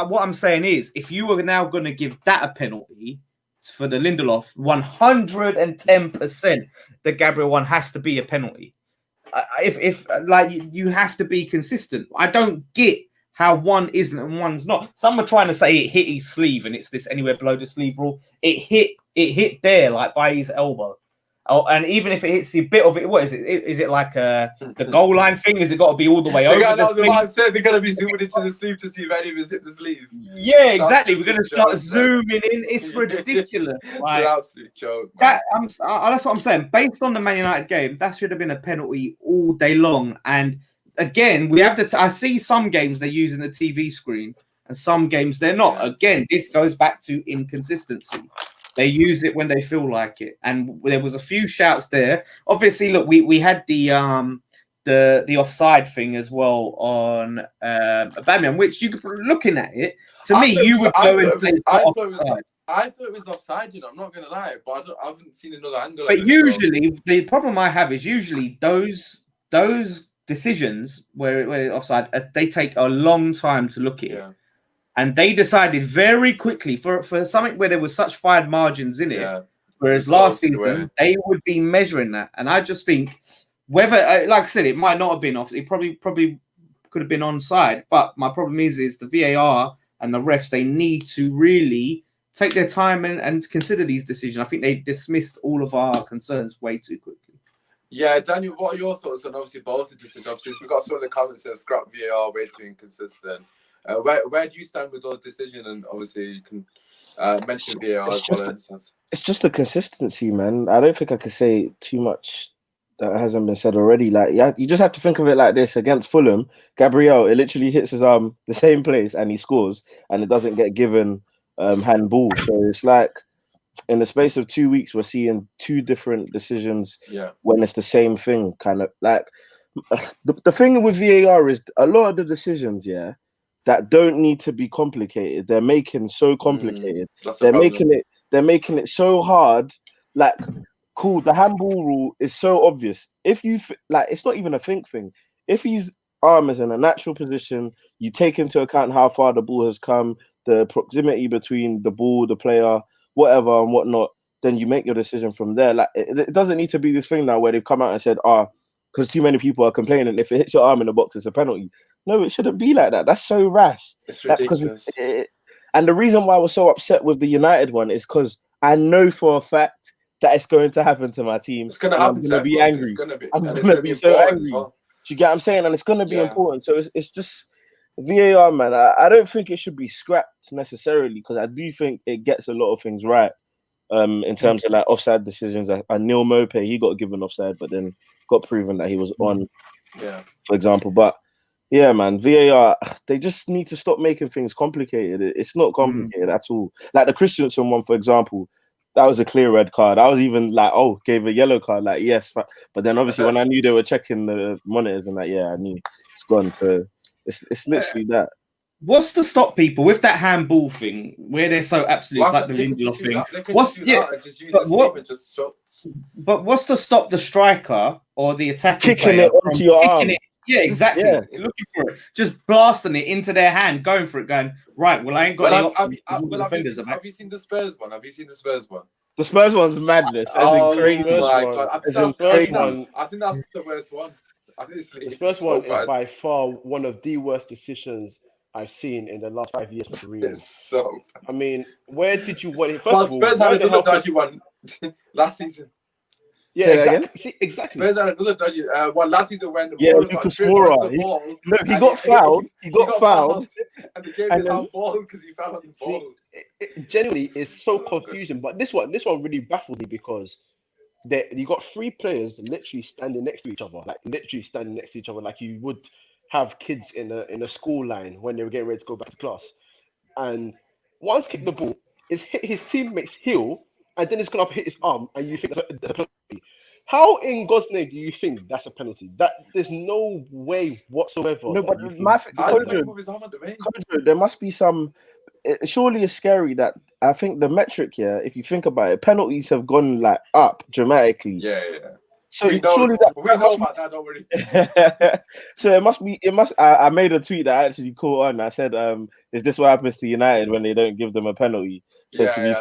what I'm saying is, if you were now going to give that a penalty for the Lindelof, 110%, the Gabriel one has to be a penalty. If you have to be consistent. I don't get how one isn't and one's not. Some are trying to say it hit his sleeve and it's this anywhere below the sleeve rule. It hit there, by his elbow. Oh, and even if it hits a bit of it, what is it? Is it like the goal line thing? Is it got to be all the way over? They're going to be zooming into the sleeve to see if any of us hit the sleeve. Yeah, exactly. We're going to start zooming in. It's ridiculous. It's an absolute joke. That's what I'm saying. Based on the Man United game, that should have been a penalty all day long. And again, we have I see some games they're using the TV screen, and some games they're not. Again, this goes back to inconsistency. They use it when they feel like it, and there was a few shouts there. Obviously, look, we had the offside thing as well on Batman, which you could looking at it. To me, you would go and say I thought it was offside. I'm not going to lie, but I haven't seen another angle. But usually, the problem I have is usually those decisions where offside, they take a long time to look at it. And they decided very quickly for something where there was such fine margins in it. Whereas last season, they would be measuring that. And I just think whether, like I said, it might not have been off. It probably could have been onside. But my problem is the VAR and the refs, they need to really take their time and consider these decisions. I think they dismissed all of our concerns way too quickly. Yeah, Daniel, what are your thoughts on obviously both the decisions? Obviously, we've got some of the comments that scrap VAR way too inconsistent. Where do you stand with those decisions? And obviously, you can mention VAR as well. It's just the consistency, man. I don't think I could say too much that hasn't been said already. Like, yeah, you just have to think of it like this: against Fulham, Gabriel, it literally hits his arm the same place and he scores, and it doesn't get given handball. So it's like in the space of 2 weeks, we're seeing two different decisions. When it's the same thing, kind of like the thing with VAR is a lot of the decisions, that don't need to be complicated. They're making so complicated. They're making it so hard. Like, cool, the handball rule is so obvious. If you like, it's not even a think thing. If his arm is in a natural position, you take into account how far the ball has come, the proximity between the ball, the player, whatever and whatnot, then you make your decision from there. Like, it doesn't need to be this thing now where they've come out and said, because too many people are complaining, if it hits your arm in the box, it's a penalty. No, it shouldn't be like that. That's so rash. It's ridiculous. And the reason why I was so upset with the United one is because I know for a fact that it's going to happen to my team. It's going to happen. I'm going to be angry. I'm going to be so angry. Well. Do you get what I'm saying? And it's going to be important. So it's just VAR, man. I don't think it should be scrapped necessarily because I do think it gets a lot of things right. In terms of like offside decisions, Neil Mope, he got given offside, but then got proven that he was on. For example, but. Yeah, man, VAR, they just need to stop making things complicated. It's not complicated at all. Like the Christensen one, for example, that was a clear red card. I was even like, gave a yellow card, like, yes. But then obviously when I knew they were checking the monitors and I knew it's gone. So it's literally that. What's to stop people with that handball thing where they're so absolute, like the Lindelof thing? But what's to stop the striker or the attacking kicking it onto your arm? Yeah, exactly. Yeah. Looking for it, just blasting it into their hand, going for it, going right. Well, I ain't got any options. Have you seen the Spurs one? The Spurs one's madness. Crazy. My God, I think that's the worst one. Honestly, the Spurs one is by far one of the worst decisions I've seen in the last 5 years of career. So, I mean, where did you want it? Spurs had another dodgy one last season. Yeah, exactly. Spurs had another dodgy one last season when Lucas Moura. He got fouled. He got fouled, and the game is on ball because he fell on the ball. Genuinely, it's so confusing. But this one really baffled me because you got three players literally standing next to each other, like you would have kids in a school line when they were getting ready to go back to class. And once kicked the ball, it's hit his teammate's heel, and then it's gonna hit his arm, and you think that's a penalty. How in God's name do you think that's a penalty? That there's no way whatsoever. No, but Kojo, there must be some. Surely it's scary that I think the metric here, if you think about it, penalties have gone like up dramatically. Yeah. So we know about that, don't worry. So it must. I made a tweet that I actually caught on. I said, "Is this what happens to United when they don't give them a penalty?" So to be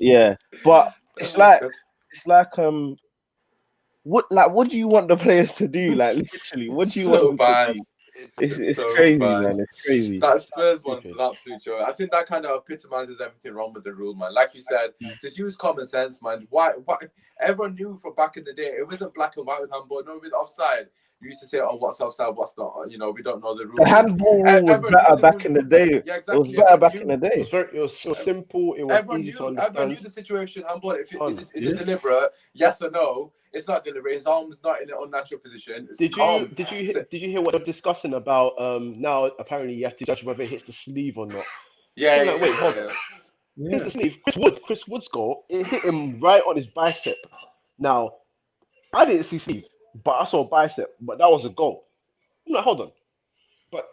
fair, but it's like what do you want the players to do? Like literally, what do you want them to do? It's so crazy, bad. Man. It's crazy. That Spurs one's an absolute joy. I think that kind of epitomizes everything wrong with the rule, man. Like you said, just use common sense, man. Why? Everyone knew from back in the day, it wasn't black and white with handball. No, with offside, you used to say, "Oh, what's offside? What's not?" You know, we don't know the rule. The handball rule was better back in the day. Yeah, exactly. It was better back in the day. It was so simple. It was easy to understand. Everyone knew the situation. Handball. Is it deliberate? Yes or no? It's not deliberate. His arm's not in an unnatural position. Did you hear what they're discussing about? Now apparently you have to judge whether it hits the sleeve or not. Yeah. Wait, hold on. Hits the sleeve. Chris Wood's goal. It hit him right on his bicep. Now, I didn't see sleeve, but I saw bicep. But that was a goal. I'm like, hold on. But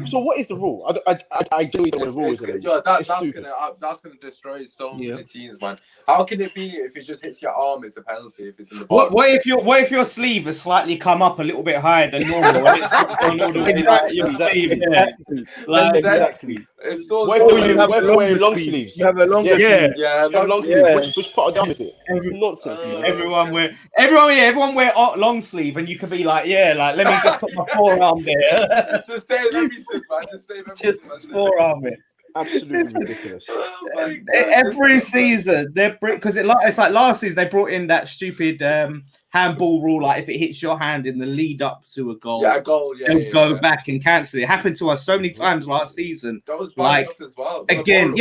So what is the rule? I genuinely don't know what the rule is. That's gonna destroy so many teams, man. How can it be if it just hits your arm, it's a penalty? If it's in the bottom. What if your sleeve has slightly come up a little bit higher than normal and it's not gone all the way like your sleeve? Exactly. If so, What if you're wearing long sleeves? You have a longer sleeve. Yeah, long sleeves. Which part of the arm is it? Nonsense, man. Everyone wear long sleeve, and you could be like, let me just put my forearm there. Just say everything, man. Just forearm it. Absolutely ridiculous. Every season, because it's like last season they brought in that stupid handball rule. Like if it hits your hand in the lead up to a goal, they'll go back and cancel it. It happened to us so many times last season. That was bad enough as well. Again,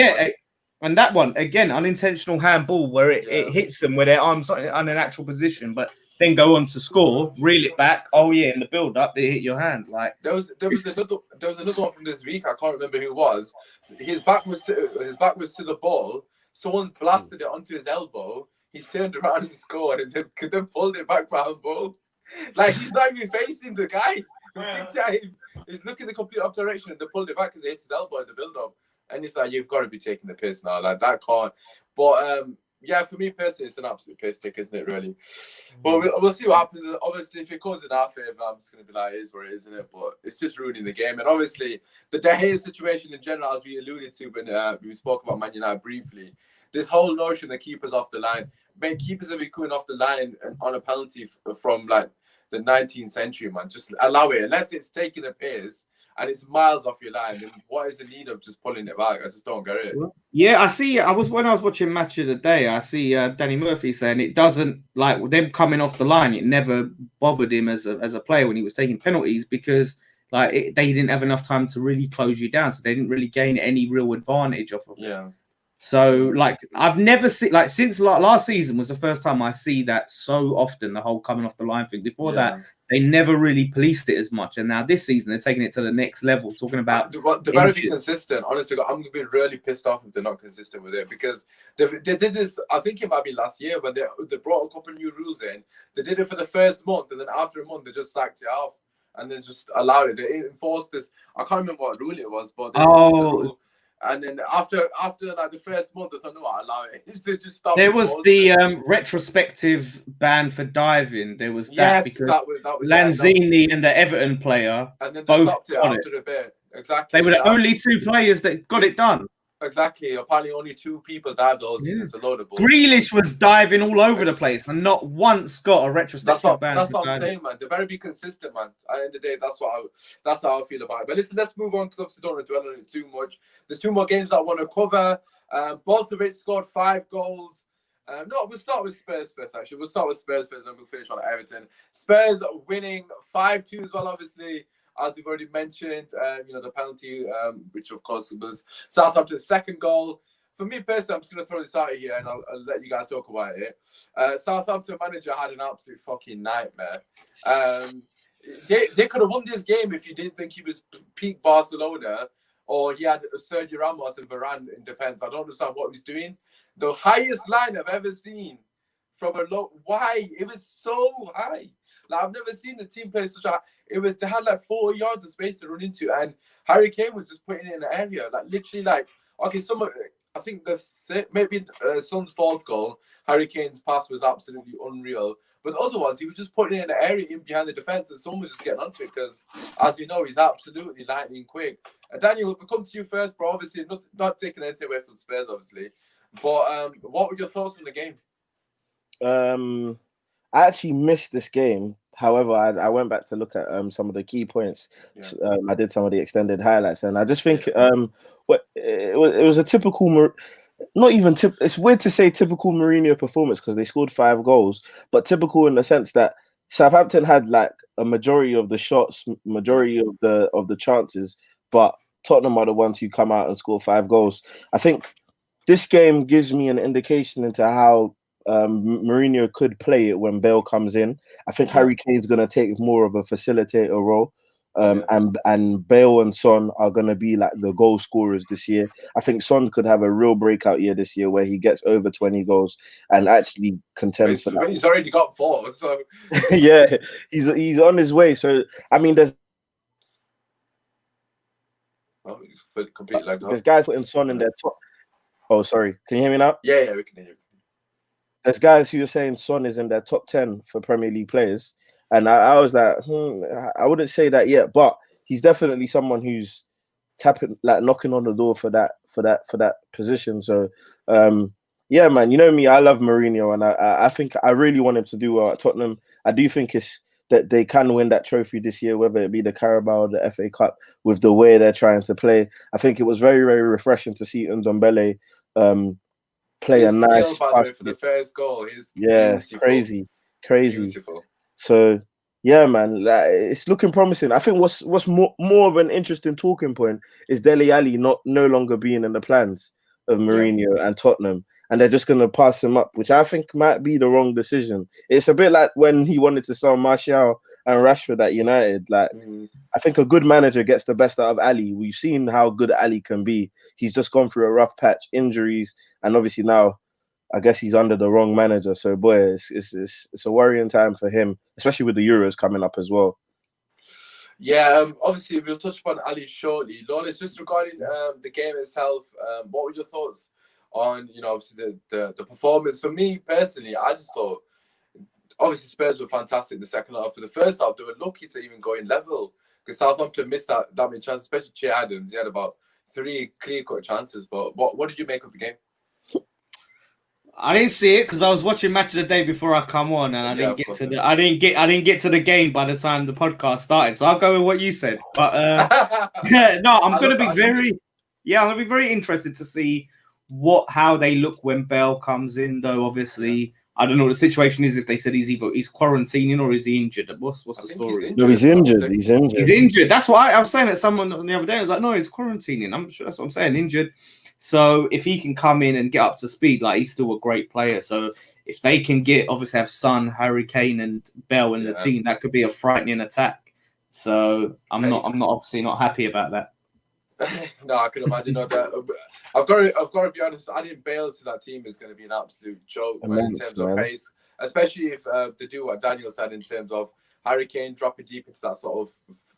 and that one again, unintentional handball where it hits them where their arms on an actual position, but then go on to score, reel it back. Oh yeah, in the build up, they hit your hand. Like there was another one from this week. I can't remember who it was. His back was to the ball. Someone blasted it onto his elbow. He's turned around and scored, and then pulled it back for handball. Like he's not even facing the guy. He's looking the complete opposite direction, and they pulled it back because he hit his elbow in the build up. And it's like, you've got to be taking the piss now. Like that can't. But yeah, for me personally, it's an absolute piss take, isn't it? Really. But we'll see what happens. Obviously, if it goes in our favour, I'm just going to be like, it is what it is, isn't it? But it's just ruining the game. And obviously, the De Gea situation in general, as we alluded to when we spoke about Man United briefly, this whole notion that keepers off the line, keepers will be coming off the line on a penalty from like the 19th century, man. Just allow it, unless it's taking the piss and it's miles off your line. Then what is the need of just pulling it back? I just don't get it. Yeah, I see. When I was watching Match of the Day, I see Danny Murphy saying it doesn't like them coming off the line. It never bothered him as a player when he was taking penalties because they didn't have enough time to really close you down, so they didn't really gain any real advantage off of it. Yeah. So I've never seen since last season was the first time I see that so often, the whole coming off the line thing. Before that, they never really policed it as much, and now this season they're taking it to the next level, talking about they better be consistent. Honestly, I'm gonna be really pissed off if they're not consistent with it because they did this. I think it might be last year when they brought a couple of new rules in. They did it for the first month, and then after a month they just sacked it off and then just allowed it. They enforced this. I can't remember what rule it was, but they enforced the rule. And then after like the first month, I thought, no, I allow it. Just stop. There was the retrospective ban for diving. There was that because that was Lanzini and the Everton player and then both stopped it after a bit. Exactly. They were the only two players that got it done. Exactly. Apparently, only 2 people dived those. Yeah. It's a load of bullshit. Grealish was diving all over the place and not once got a retrospective ban. That's what I'm saying, man. They better be consistent, man. At the end of the day, that's how I feel about it. But listen, let's move on because obviously don't want to dwell on it too much. There's 2 more games that I want to cover. Both of it scored 5 goals. No, we'll start with Spurs first, actually. We'll start with Spurs first and then we'll finish on Everton. Spurs winning 5-2 as well, obviously. As we've already mentioned, the penalty, which of course was Southampton's second goal. For me personally, I'm just going to throw this out here and I'll let you guys talk about it. Southampton manager had an absolute fucking nightmare. They could have won this game if you didn't think he was peak Barcelona or he had Sergio Ramos and Varane in defence. I don't understand what he's doing. The highest line I've ever seen from a low. Why? It was so high. Like, I've never seen the team play such a. They had like 4 yards of space to run into, and Harry Kane was just putting it in the area, like literally, like okay. I think maybe Son's 4th goal, Harry Kane's pass was absolutely unreal, but otherwise he was just putting it in the area in behind the defense, and someone was just getting onto it because, as we know, he's absolutely lightning quick. Daniel, we'll come to you first, bro. Obviously, not taking anything away from Spurs, obviously, but what were your thoughts on the game? I actually missed this game. However, I went back to look at some of the key points. Yeah. I did some of the extended highlights, and I just think it was a typical, not even it's weird to say typical Mourinho performance because they scored 5 goals, but typical in the sense that Southampton had like a majority of the shots, majority of the chances, but Tottenham are the ones who come out and score 5 goals. I think this game gives me an indication into how Mourinho could play it when Bale comes in. I think Harry Kane's going to take more of a facilitator role, and Bale and Son are going to be like the goal scorers this year. I think Son could have a real breakout year this year where he gets over 20 goals and actually contends for that. He's already got 4, so yeah, he's on his way. So I mean, He's completely lagged out. There's guys putting Son in their top. Oh, sorry. Can you hear me now? Yeah, we can hear you. There's guys who are saying Son is in their top 10 for Premier League players. And I was like, I wouldn't say that yet, but he's definitely someone who's knocking on the door for that position. So, yeah, man, you know me, I love Mourinho, and I think I really want him to do well at Tottenham. I do think it's that they can win that trophy this year, whether it be the Carabao or the FA Cup, with the way they're trying to play. I think it was very, very refreshing to see Ndombele play his a nice skill, by the way, for the first goal. He's beautiful. crazy. Beautiful. So yeah, man, it's looking promising. I think what's more of an interesting talking point is Dele Alli no longer being in the plans of Mourinho and Tottenham, and they're just going to pass him up, which I think might be the wrong decision. It's a bit like when he wanted to sell Martial and Rashford at United. Like, I think a good manager gets the best out of Ali. We've seen how good Ali can be. He's just gone through a rough patch, injuries, and obviously now, I guess he's under the wrong manager. So, boy, it's a worrying time for him, especially with the Euros coming up as well. Yeah, obviously we'll touch upon Ali shortly. Lawless, just regarding the game itself, what were your thoughts on, obviously the performance? For me personally, I just thought, obviously Spurs were fantastic in the second half. For the first half, they were lucky to even go in level because Southampton missed that many chances, especially Che Adams. He had about 3 clear-cut chances. But what did you make of the game? I didn't see it because I was watching Match of the Day before I come on, and I didn't get to the game by the time the podcast started. So I'll go with what you said. But no, I'm gonna be very interested to see how they look when Bale comes in. Though obviously, I don't know what the situation is. If they said he's quarantining or is he injured? What's the story? He's injured. He's injured. That's why I was saying that someone the other day was like, no, he's quarantining. I'm sure that's what I'm saying. Injured. So if he can come in and get up to speed, like he's still a great player. So if they can obviously have Son, Harry Kane, and Bell in the team, that could be a frightening attack. So I'm obviously not happy about that. No, I can imagine that. I've got to be honest. Adding Bale to that team is going to be an absolute joke in terms of pace, especially if they do what Daniel said in terms of Harry Kane dropping deep into that sort of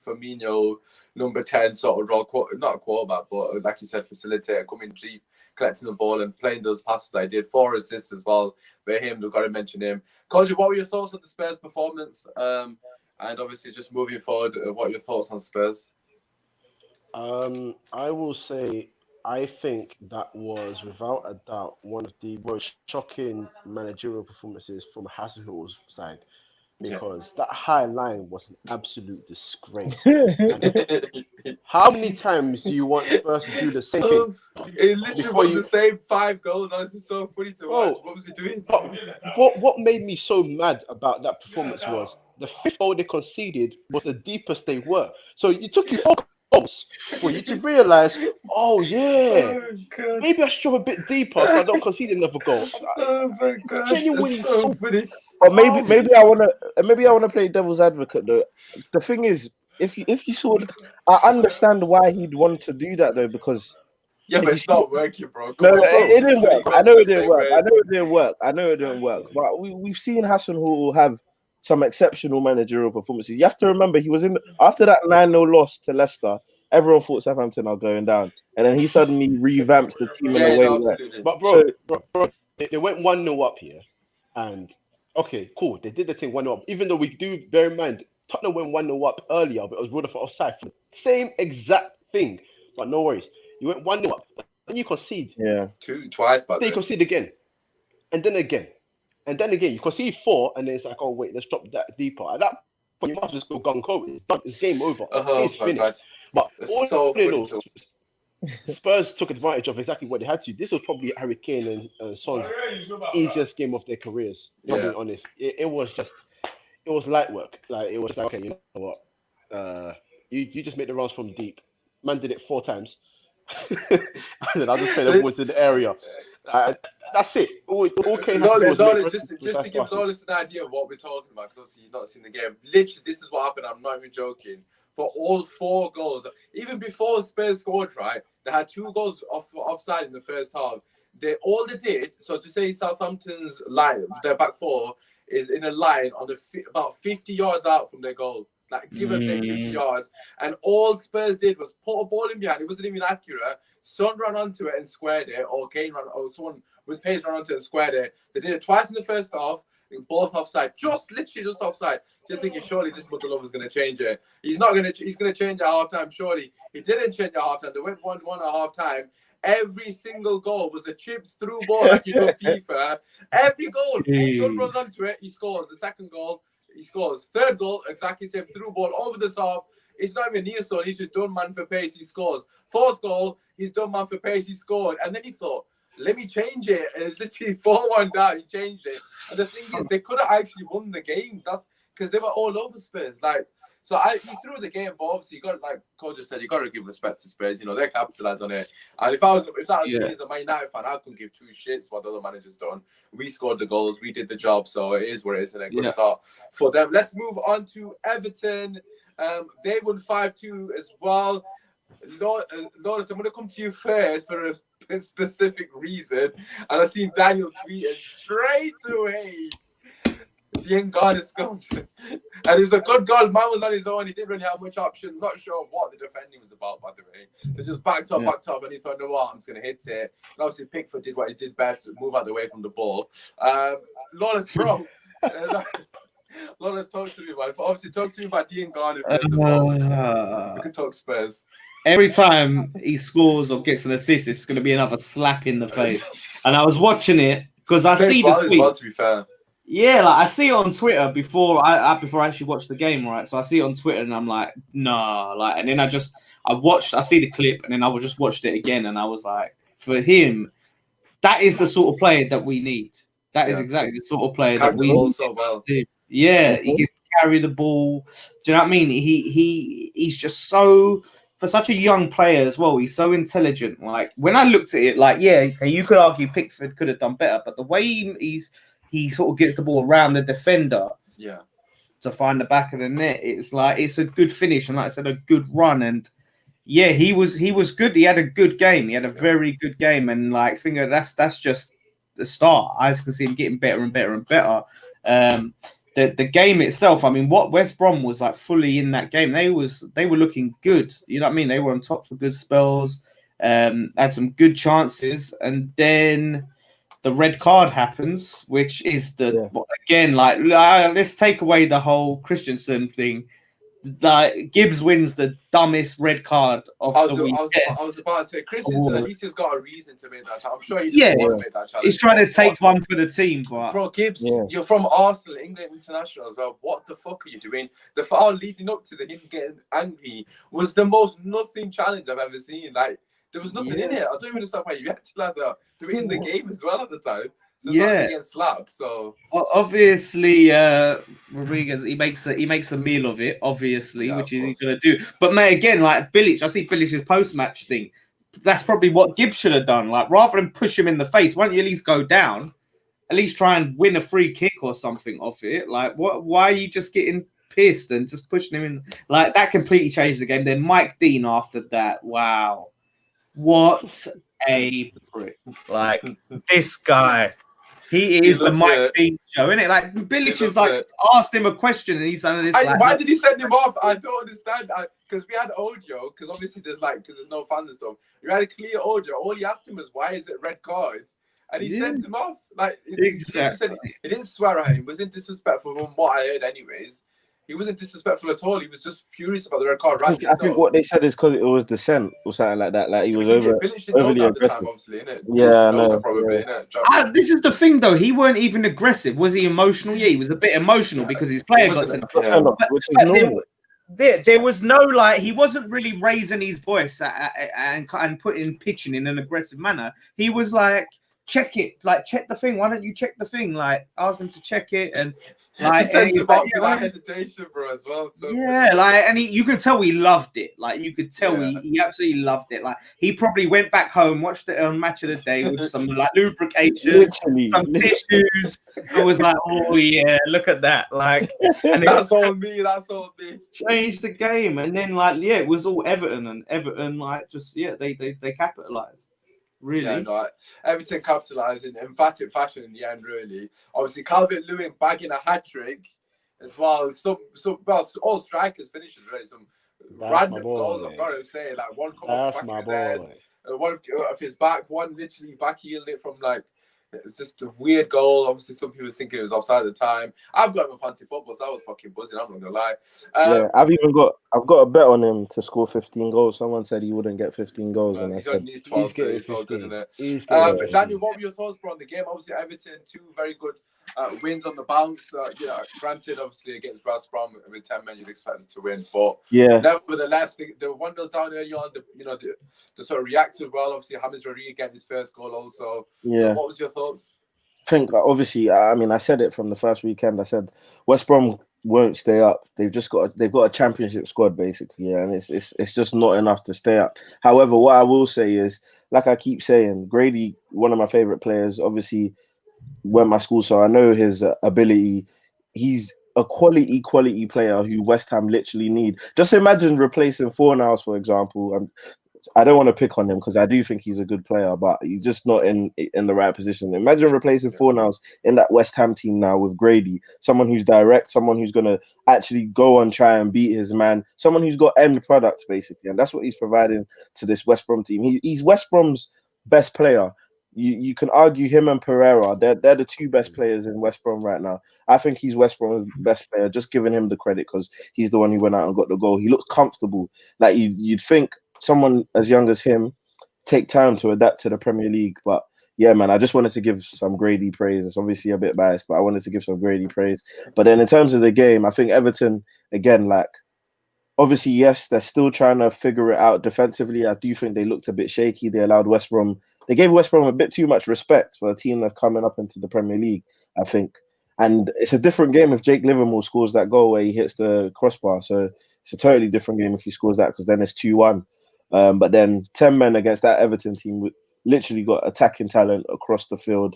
Firmino number 10 sort of role, not a quarterback, but like you said, facilitator, coming deep, collecting the ball and playing those passes. I did 4 assists as well. But we've got to mention him. Kojo, what were your thoughts on the Spurs performance? And obviously, just moving forward, what are your thoughts on Spurs? I will say, I think that was without a doubt one of the most shocking managerial performances from Hasenhutl's side. Because that high line was an absolute disgrace. How many times do you want Spurs to do the same thing? It literally was the same 5 goals. That was so funny to watch. What was he doing? What made me so mad about that performance was the 5th goal they conceded was the deepest they were. So it took you 4 goals for you to realise, maybe I should go a bit deeper so I don't concede another goal. Oh my God, genuinely so funny. But maybe I wanna play devil's advocate though. The thing is, if you saw, I understand why he'd want to do that though, because but it's not working, bro. It didn't work. I know it didn't work. But we've seen Hasenhüttl have some exceptional managerial performances. You have to remember he was after that 9-0 loss to Leicester. Everyone thought Southampton are going down, and then he suddenly revamps the team in a way. But bro, they went 1-0 up here, and okay, cool. They did the thing 1-0 up. Even though we do bear in mind, Tottenham went 1-0 up earlier, but it was ruled for offside. Same exact thing. But no worries. You went 1-0 up. Then you concede. Yeah. Twice, but then you concede again. And then again. And then again. You concede 4, and then it's like, oh, wait, let's drop that deeper. At that point, you must just go gung-ho. It's done. It's game over. It's finished. God. But Spurs took advantage of exactly what they had to. This was probably Harry Kane and Son's easiest game of their careers. To be honest, it was light work. Like it was like, okay, you know what? You just make the runs from deep. Man did it 4 times, and then I just played the balls in the area. That's it. All Kane has to do was just to give Lawless an idea of what we're talking about, because obviously you've not seen the game. Literally, this is what happened. I'm not even joking. For all 4 goals, even before Spurs scored, right? They had 2 goals offside in the first half. All they did, so to say Southampton's line, their back 4 is in a line on about 50 yards out from their goal. like give or take 50 yards. And all Spurs did was put a ball in behind. It wasn't even accurate. Son ran onto it and squared it, or Kane ran, or someone with pace ran onto it and squared it. They did it twice in the first half. Both offside, literally just offside. Just thinking, surely this Mugalova's going to change it. He's not going to. He's going to change at halftime. Surely he didn't change at halftime. They went 1-1 at halftime. Every single goal was a chips through ball like you know FIFA. Every goal, Son runs onto it, he scores. The second goal, he scores. Third goal, exactly same through ball over the top. It's not even near Son. He's just done man for pace. He scores. Fourth goal, he's done man for pace. He scored, and then he thought, let me change it. And it's literally 4-1 down. He changed it. And the thing is, they could have actually won the game. That's because they were all over Spurs. Like, so he threw the game, but obviously you got, like Kojo said, you got to give respect to Spurs. You know, they capitalized on it. And if that was me as a Man United fan, I couldn't give two shits what the other managers done. We scored the goals, we did the job, so it is what it is, and a good start for them. Let's move on to Everton. They won 5-2 as well. Lawless, I'm going to come to you first for a specific reason. And I seen Daniel tweet it straight away. The end guard is scores. And it was a good goal. Man was on his own. He didn't really have much option. Not sure what the defending was about, by the way. They just backed up, and he thought, no, what? I'm just going to hit it. And obviously, Pickford did what he did best, move out the way from the ball. Lawless, bro. Lawless, talk to me about it. Obviously, talk to me about Dean Garner first of all. We can talk Spurs. Every time he scores or gets an assist, it's going to be another slap in the face. And I was watching it because I see the tweet. Well, to be fair. Yeah, like I see it on Twitter before I actually watch the game, right? So I see it on Twitter and I'm like, nah, like, and then I see the clip and then I just watched it again and I was like, for him, that is the sort of player that we need. That is exactly the sort of player that we need. So well. Yeah, he can carry the ball. Do you know what I mean? He's just so, for such a young player as well, he's so intelligent. Like when I looked at it, like, you could argue Pickford could have done better, but the way he sort of gets the ball around the defender to find the back of the net, it's like it's a good finish and like I said, a good run. And he was good. He had a good game. He had a very good game. And like finger, that's just the start. I can see him getting better and better and better. The game itself, I mean, what West Brom was like fully in that game. They were looking good. You know what I mean? They were on top for good spells, had some good chances, and then the red card happens, which is again, like, let's take away the whole Christensen thing. Like Gibbs wins the dumbest red card of the week. I was about to say, Christensen at least has got a reason to make that challenge. I'm sure he's going to make that challenge. He's trying to take one for the team, but bro, Gibbs, you're from Arsenal, England international as well. What the fuck are you doing? The foul leading up to him getting angry was the most nothing challenge I've ever seen. Like there was nothing in it. I don't even understand why you acted like that. They were in the game as well at the time. So getting slapped. So obviously, Rodriguez he makes a meal of it. Obviously, which he's gonna do. But mate, again, like Bilic, I see Bilic's post-match thing. That's probably what Gibbs should have done. Like rather than push him in the face, why don't you at least go down? At least try and win a free kick or something off it. Like what? Why are you just getting pissed and just pushing him in? Like that completely changed the game. Then Mike Dean after that. Wow, what a prick! Like this guy. He is the Mike Dean show, isn't it? Like Bilic is like asked him a question and he's done this. Why did he send him off? I don't understand. Because we had audio. Because obviously there's there's no fans and stuff. We had a clear audio. All he asked him was, "Why is it red cards?" And he sent him off. Like exactly. He didn't swear at him. He wasn't disrespectful from what I heard, anyways. He wasn't disrespectful at all. He was just furious about the red card. I think what they said is because it was dissent or something like that. Like he was overly aggressive. Time, obviously, innit? This is the thing, though. He weren't even aggressive. Was he emotional? Yeah, he was a bit emotional because his player got sent off. There was no he wasn't really raising his voice and pitching in an aggressive manner. He was like, check it, check the thing. Why don't you check the thing? Like, ask him to check it and he sent him off without hesitation, bro, as well. So. Yeah, and you could tell he loved it. Like, you could tell he absolutely loved it. Like, he probably went back home, watched it on Match of the Day with some lubrication, some tissues. It was like, oh yeah, look at that. Like, and that's all me. That's all me. Changed the game, and then it was all Everton, and Everton they capitalized. Really? Yeah, no, Everton capitalised in emphatic fashion in the end, really. Obviously, Calvert-Lewin bagging a hat-trick as well. All strikers finishes really. Some random goals. I've got to say, like one come off the back of his head, one of his back, one literally backheel it from like. It's just a weird goal. Obviously, some people thinking it was offside at the time. I've got him in fancy football, so I was fucking buzzing. I'm not gonna lie. I've got a bet on him to score 15 goals. Someone said he wouldn't get 15 goals, and I said he's 12, so it's all good, isn't it? Daniel, what were your thoughts on the game? Obviously, Everton 2 very good wins on the bounce. Granted, obviously against West Brom with 10 men, you'd expect it to win, but nevertheless, they were 1-0 down early on. They sort of reacted well. Obviously, James Rodriguez getting his first goal also. What was your thoughts? I think obviously, I mean, I said it from the first weekend. I said West Brom won't stay up. They've got a championship squad basically, and it's just not enough to stay up. However, what I will say is, like I keep saying, Grady, one of my favorite players, obviously went my school, so I know his ability. He's a quality player who West Ham literally need. Just imagine replacing Fornals, for example. I don't want to pick on him because I do think he's a good player, but he's just not in the right position. Imagine replacing Fornals in that West Ham team now with Grady, someone who's direct, someone who's going to actually go and try and beat his man, someone who's got end product basically, and that's what he's providing to this West Brom team. He's West Brom's best player. You can argue him and Pereira. They're the 2 best players in West Brom right now. I think he's West Brom's best player, just giving him the credit because he's the one who went out and got the goal. He looks comfortable. Like you'd think someone as young as him take time to adapt to the Premier League. But yeah, man, I just wanted to give some Grady praise. It's obviously a bit biased, but I wanted to give some Grady praise. But then in terms of the game, I think Everton, again, like, obviously, yes, they're still trying to figure it out defensively. I do think they looked a bit shaky. They gave West Brom a bit too much respect for a team that's coming up into the Premier League, I think. And it's a different game if Jake Livermore scores that goal where he hits the crossbar. So it's a totally different game if he scores that because then it's 2-1. But then 10 men against that Everton team literally got attacking talent across the field,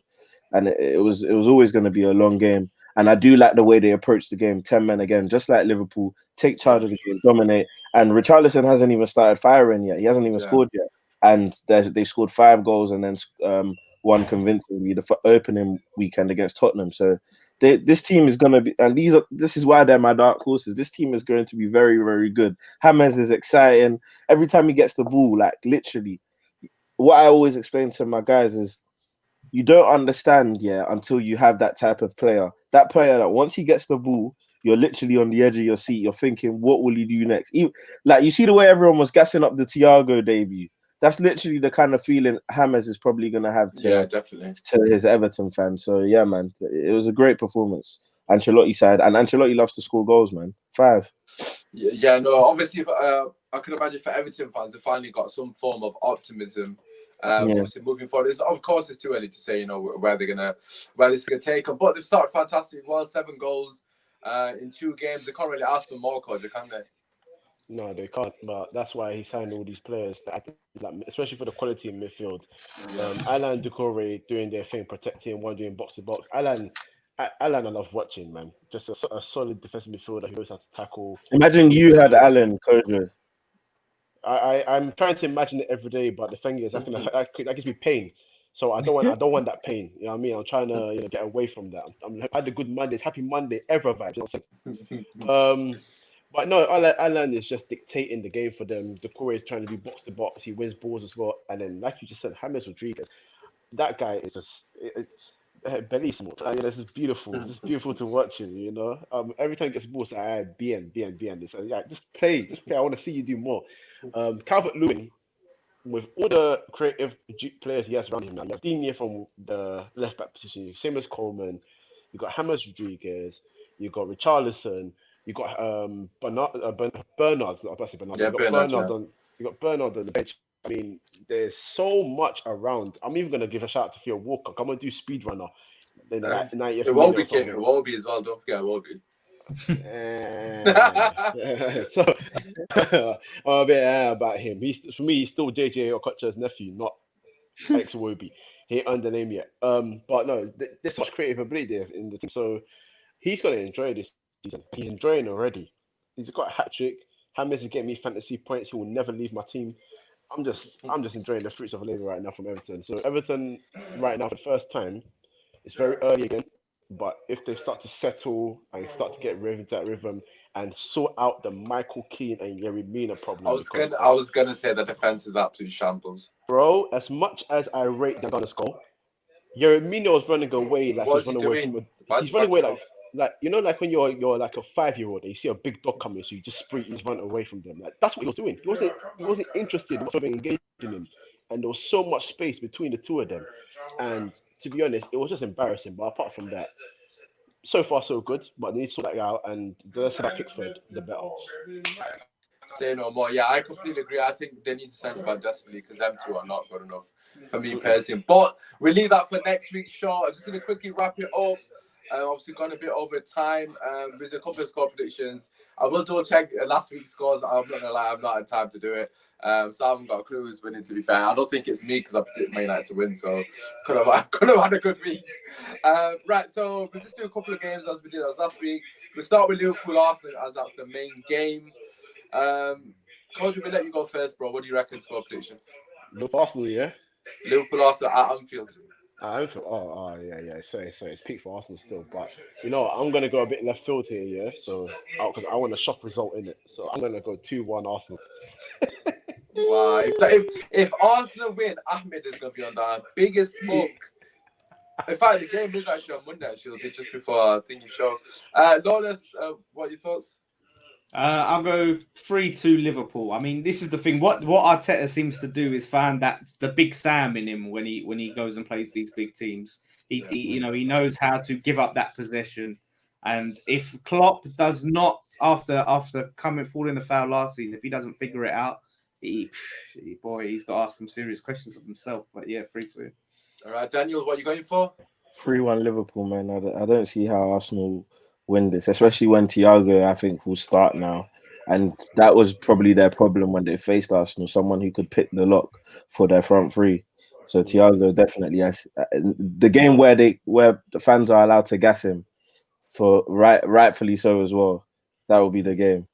and it was always going to be a long game. And I do like the way they approach the game. 10 men again, just like Liverpool, take charge of the game, dominate. And Richarlison hasn't even started firing yet. He hasn't even scored yet, and they scored 5 goals and then one convincingly the opening weekend against Tottenham. So this team is going to be, and this is why they're my dark horses. This team is going to be very, very good. James is exciting. Every time he gets the ball, like literally, what I always explain to my guys is you don't understand until you have that type of player. That player that once he gets the ball, you're literally on the edge of your seat. You're thinking, what will he do next? Like you see the way everyone was gassing up the Thiago debut. That's literally the kind of feeling James is probably going to have definitely to his Everton fans. So, yeah, man, it was a great performance. Ancelotti side. And Ancelotti loves to score goals, man. 5. Yeah, no, obviously, I can imagine for Everton fans, they finally got some form of optimism. Obviously, moving forward, of course, it's too early to say, where this is gonna take them. But they've started fantastic. Well, 7 goals in 2 games. They can't really ask for more, Kojo, can they? No, they can't. But that's why he signed all these players, especially for the quality in midfield. Alan Doucouré doing their thing, protecting, one doing box to box. Alan, I love watching, man. Just a solid defensive midfielder who knows how to tackle. Imagine you had Alan, Kojo. I'm trying to imagine it every day, but the thing is, that gives me pain. So I don't want that pain. You know what I mean? I'm trying to get away from that. I had a good Mondays, happy Monday, ever vibes. You know but no, Alan is just dictating the game for them. Doucouré is trying to do box to box. He wins balls as well. And then, like you just said, James Rodriguez, that guy is just bellissimo. This is beautiful. It's beautiful to watch him. Every time he gets balls, bien. So, just play. I want to see you do more. Calvert-Lewin, with all the creative players he has around him now, you have Digne from the left back position, same as Coleman. You got James Rodriguez. You got Richarlison. You got Bernard. You got Bernard on the bench. I mean, there's so much around. I'm even gonna give a shout out to Theo Walker. Come and do speed runner. It won't be Kit. It won't be as well. Don't forget, it won't be. So I'm a bit about him. For me, he's still JJ Okocha's nephew, not Alex Iwobi. He ain't under name yet. But no, there's so much creative ability there in the team. So he's gonna enjoy this season. He's enjoying already. He's got a hat trick. James is getting me fantasy points. He will never leave my team. I'm just enjoying the fruits of labor right now from Everton. So Everton right now for the first time, it's very early again. But if they start to settle and start to get into that rhythm and sort out the Michael Keane and Yerry Mina problem, I was gonna say the defense is absolute shambles. bro, as much as I rate them on the score, Yeremina was running away like What's he's he running away doing? from Why is he's he running away backing off? like you know like when you're like a 5-year-old and you see a big dog coming, so you just sprint, you just run away from them. Like that's what he was doing. He wasn't interested in whatsoever engaging him, and there was so much space between the two of them. And to be honest, it was just embarrassing. But apart from that, so far so good. But they need to sort that out, and the less that Pickford, the better. Say no more. Yeah, I completely agree. I think they need to send back desperately because them two are not good enough for me personally. But we'll leave that for next week's show. I'm just going to quickly wrap it up. Obviously, gone a bit over time. There's a couple of score predictions. I will double check last week's scores. I'm not going to lie, I've not had time to do it. So I haven't got a clue who's winning, to be fair. I don't think it's me because I predict Man United to win. So could have had a good week. Right, so we'll just do a couple of games as we did as last week. We'll start with Liverpool Arsenal as that's the main game. Kojo, we'll let you go first, bro. What do you reckon score prediction? Liverpool Arsenal, yeah. Liverpool Arsenal at Anfield. Yeah. Sorry, it's peak for Arsenal still, but I'm gonna go a bit left field here, yeah. So because I want a shock result in it, so I'm gonna go 2-1 Arsenal. Wow, if Arsenal win, Ahmed is gonna be on the biggest smoke. In fact, the game is actually on Monday. Actually, it'll be just before thingy show. Lawless, what are your thoughts? I'll go 3-2 Liverpool. I mean, this is the thing. What Arteta seems to do is find that the big Sam in him when he goes and plays these big teams. He knows how to give up that possession. And if Klopp does not, after falling the foul last season, if he doesn't figure it out, he's got to ask some serious questions of himself. But yeah, 3-2. All right, Daniel, what are you going for? 3-1 Liverpool, man. I don't see how Arsenal win this, especially when Thiago, I think, will start now. And that was probably their problem when they faced Arsenal, someone who could pick the lock for their front three. So Thiago definitely has the game where the fans are allowed to gas him for rightfully so as well. That will be the game.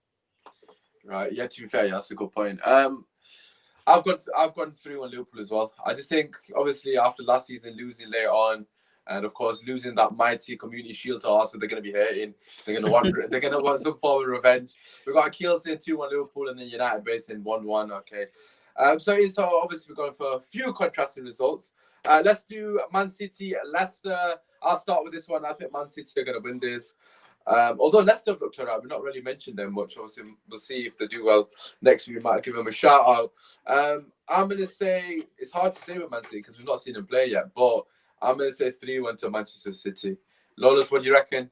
Right, yeah, to be fair, yeah, that's a good point. I've gone 3-1 Liverpool as well. I just think obviously after last season losing later on, and of course losing that mighty Community Shield to Arsenal, they're going to be hurting. They're going to want some form of revenge. We've got Kiel saying 2-1 Liverpool and then United basing 1-1. Okay. So obviously we're going for a few contrasting results. Let's do Man City, Leicester. I'll start with this one. I think Man City are going to win this. Although Leicester have looked alright, we've not really mentioned them much. Obviously, we'll see if they do well next week. We might give them a shout out. I'm going to say it's hard to say with Man City because we've not seen them play yet, but I'm going to say 3-1 to Manchester City. Lawless, what do you reckon?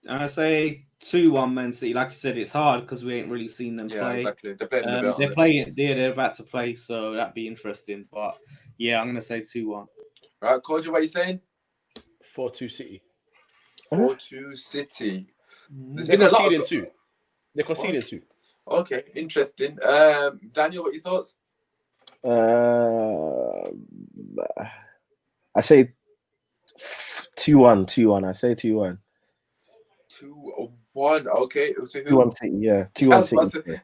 I say 2-1 Man City. Like I said, it's hard because we ain't really seen them play. Yeah, exactly. They're playing. They're about to play, so that'd be interesting. But yeah, I'm going to say 2-1. Right, Kojo, what are you saying? 4-2 City. 4-2 City. There's They're been a lot conceding of... two. They're conceding two. Okay, interesting. Daniel, what are your thoughts? I say 2-1. I say 2-1. 2-1. Okay. 2-1 City. Yeah. 2-1 City.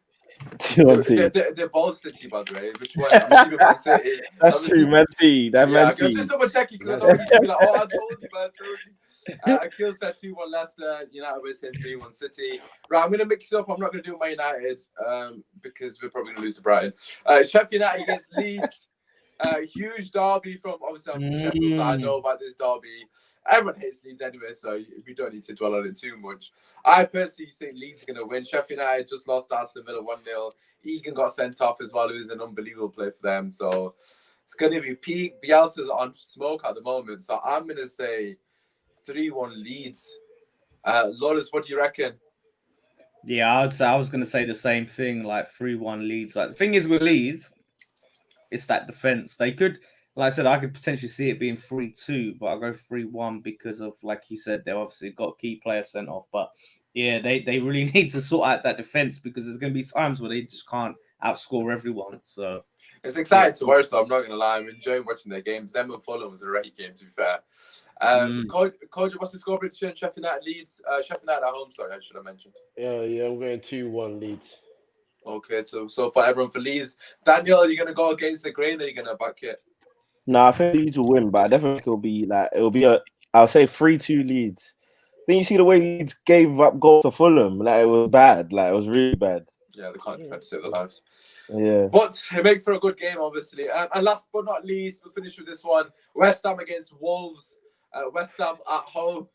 2-1 City. They're both City, by the way. Which one? I'm assuming Man City. That's true, Man City. I'm just double checking because I know you'd be like, oh, I told you, man. Akil said 2-1 Leicester. United was saying 3-1 City. Right, I'm going to mix it up. I'm not going to do Man United because we're probably going to lose to Brighton. Sheffield United against Leeds. Huge derby from obviously I'm from Sheffield, so I know about this derby. Everyone hates Leeds anyway, so we don't need to dwell on it too much. I personally think Leeds are going to win. Sheffield United just lost to Aston Villa 1-0. Egan got sent off as well, who is an unbelievable play for them. So it's going to be peak. Bielsa's on smoke at the moment, so I'm going to say 3-1 Leeds. Lawless, what do you reckon? Yeah, I was going to say the same thing, like 3-1 Leeds. Like the thing is with Leeds, it's that defense. They could, like I said, I could potentially see it being 3-2, but I'll go 3-1 because of, like you said, they obviously got key players sent off. But yeah, they really need to sort out that defense because there's going to be times where they just can't outscore everyone. So it's exciting to watch, so I'm not going to lie. I'm enjoying watching their games. Them and Fulham was a great game, to be fair. Kojo, what's the score prediction? Sheffield United Leeds. Sheffield United at home, sorry, I should have mentioned. Yeah, we're going 2-1 Leeds. Okay, so for everyone for Leeds. Daniel, are you going to go against the grain or are you going to back it? No, I think Leeds will win, but I definitely think it'll be I'll say 3-2 Leeds. Then you see the way Leeds gave up goals to Fulham. Like, it was bad. Like, it was really bad. Yeah, they can't defend to save their lives. Yeah. But it makes for a good game, obviously. And last but not least, we'll finish with this one. West Ham against Wolves. West Ham at home.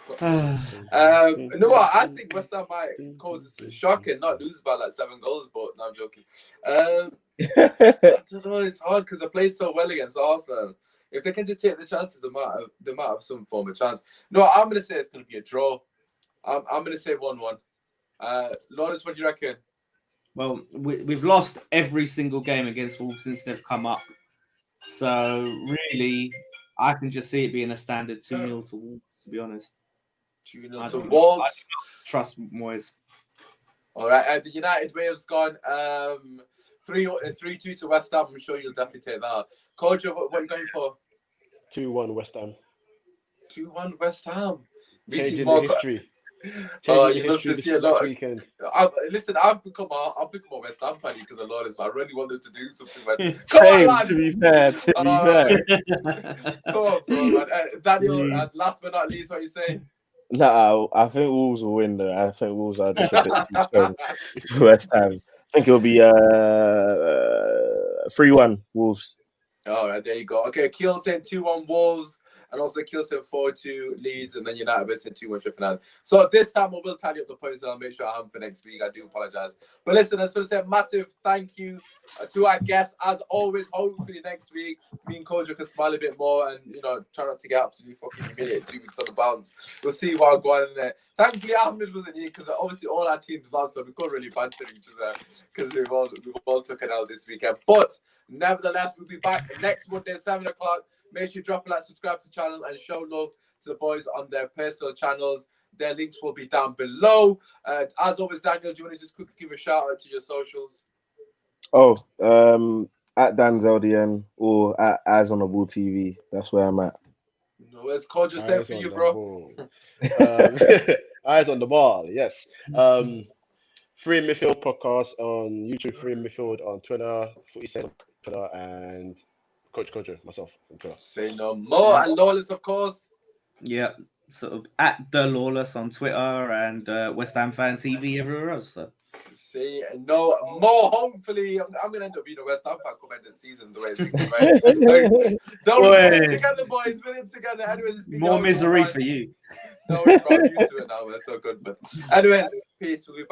You know what? I think West Ham might cause a shock and not lose by like 7 goals, but no, I'm joking. I don't know. It's hard because they played so well against Arsenal. If they can just take the chances, they might have some form of chance. No, I'm going to say it's going to be a draw. I'm going to say 1-1. Lawless, what do you reckon? Well, we've lost every single game against Wolves since they've come up. So, really, I can just see it being a standard 2-0 to Wolves, to be honest. 2-0 to Wolves. I trust Moyes. All right, the United way has gone 3-2 to West Ham. I'm sure you'll definitely take that. Kojo, what are you going for? 2-1 West Ham. 2-1 West Ham. Changing the history. You love to see a lot. Listen, I've become a West Ham fan because of Lawless, but I really want them to do something. Man. Same, on, to be fair. Come on, bro, man. Daniel, last but not least, what you say? No, I think Wolves will win, though. I think Wolves are just a bit too strong for West Ham. I think it'll be 3-1 Wolves. All right, there you go. Okay, Keel saying 2-1 Wolves. And also, Kill said 4-2 Leeds, and then United said 2-1 Sheffield. So this time, I will tally up the points, and I'll make sure I have them for next week. I do apologize. But listen, I just want to say a massive thank you to our guests. As always, hopefully next week, me and Kojo can smile a bit more and, try not to get absolutely fucking humiliated 2 weeks on the bounce. We'll see what I'm going in there. Thankfully, Ahmed wasn't here because obviously all our teams lost, so we couldn't really banter each other because we've all took an L this weekend. But nevertheless, we'll be back next Monday, 7 o'clock. Make sure you drop a like, subscribe to the channel, and show love to the boys on their personal channels. Their links will be down below. As always, Daniel, do you want to just quickly give a shout out to your socials? At DanZLDN or at Eyes on the Ball TV. That's where I'm at. No, where's Kojo saying for you, bro? Eyes on the ball, yes. Free Midfield podcast on YouTube, Free Midfield on Twitter, Footy on Twitter, and Kojo, myself on Twitter. Say no more. And Lawless, of course. Yeah, sort of at the Lawless on Twitter and West Ham Fan TV everywhere else. So. Say no more. Hopefully, I'm going to end up being a West Ham fan come end of the season. The way things right. Don't win it together, boys. Win it together. Anyways, it's more misery for you. Don't worry, bro. I'm used to it now. We're so good. But anyways, peace. We'll be back.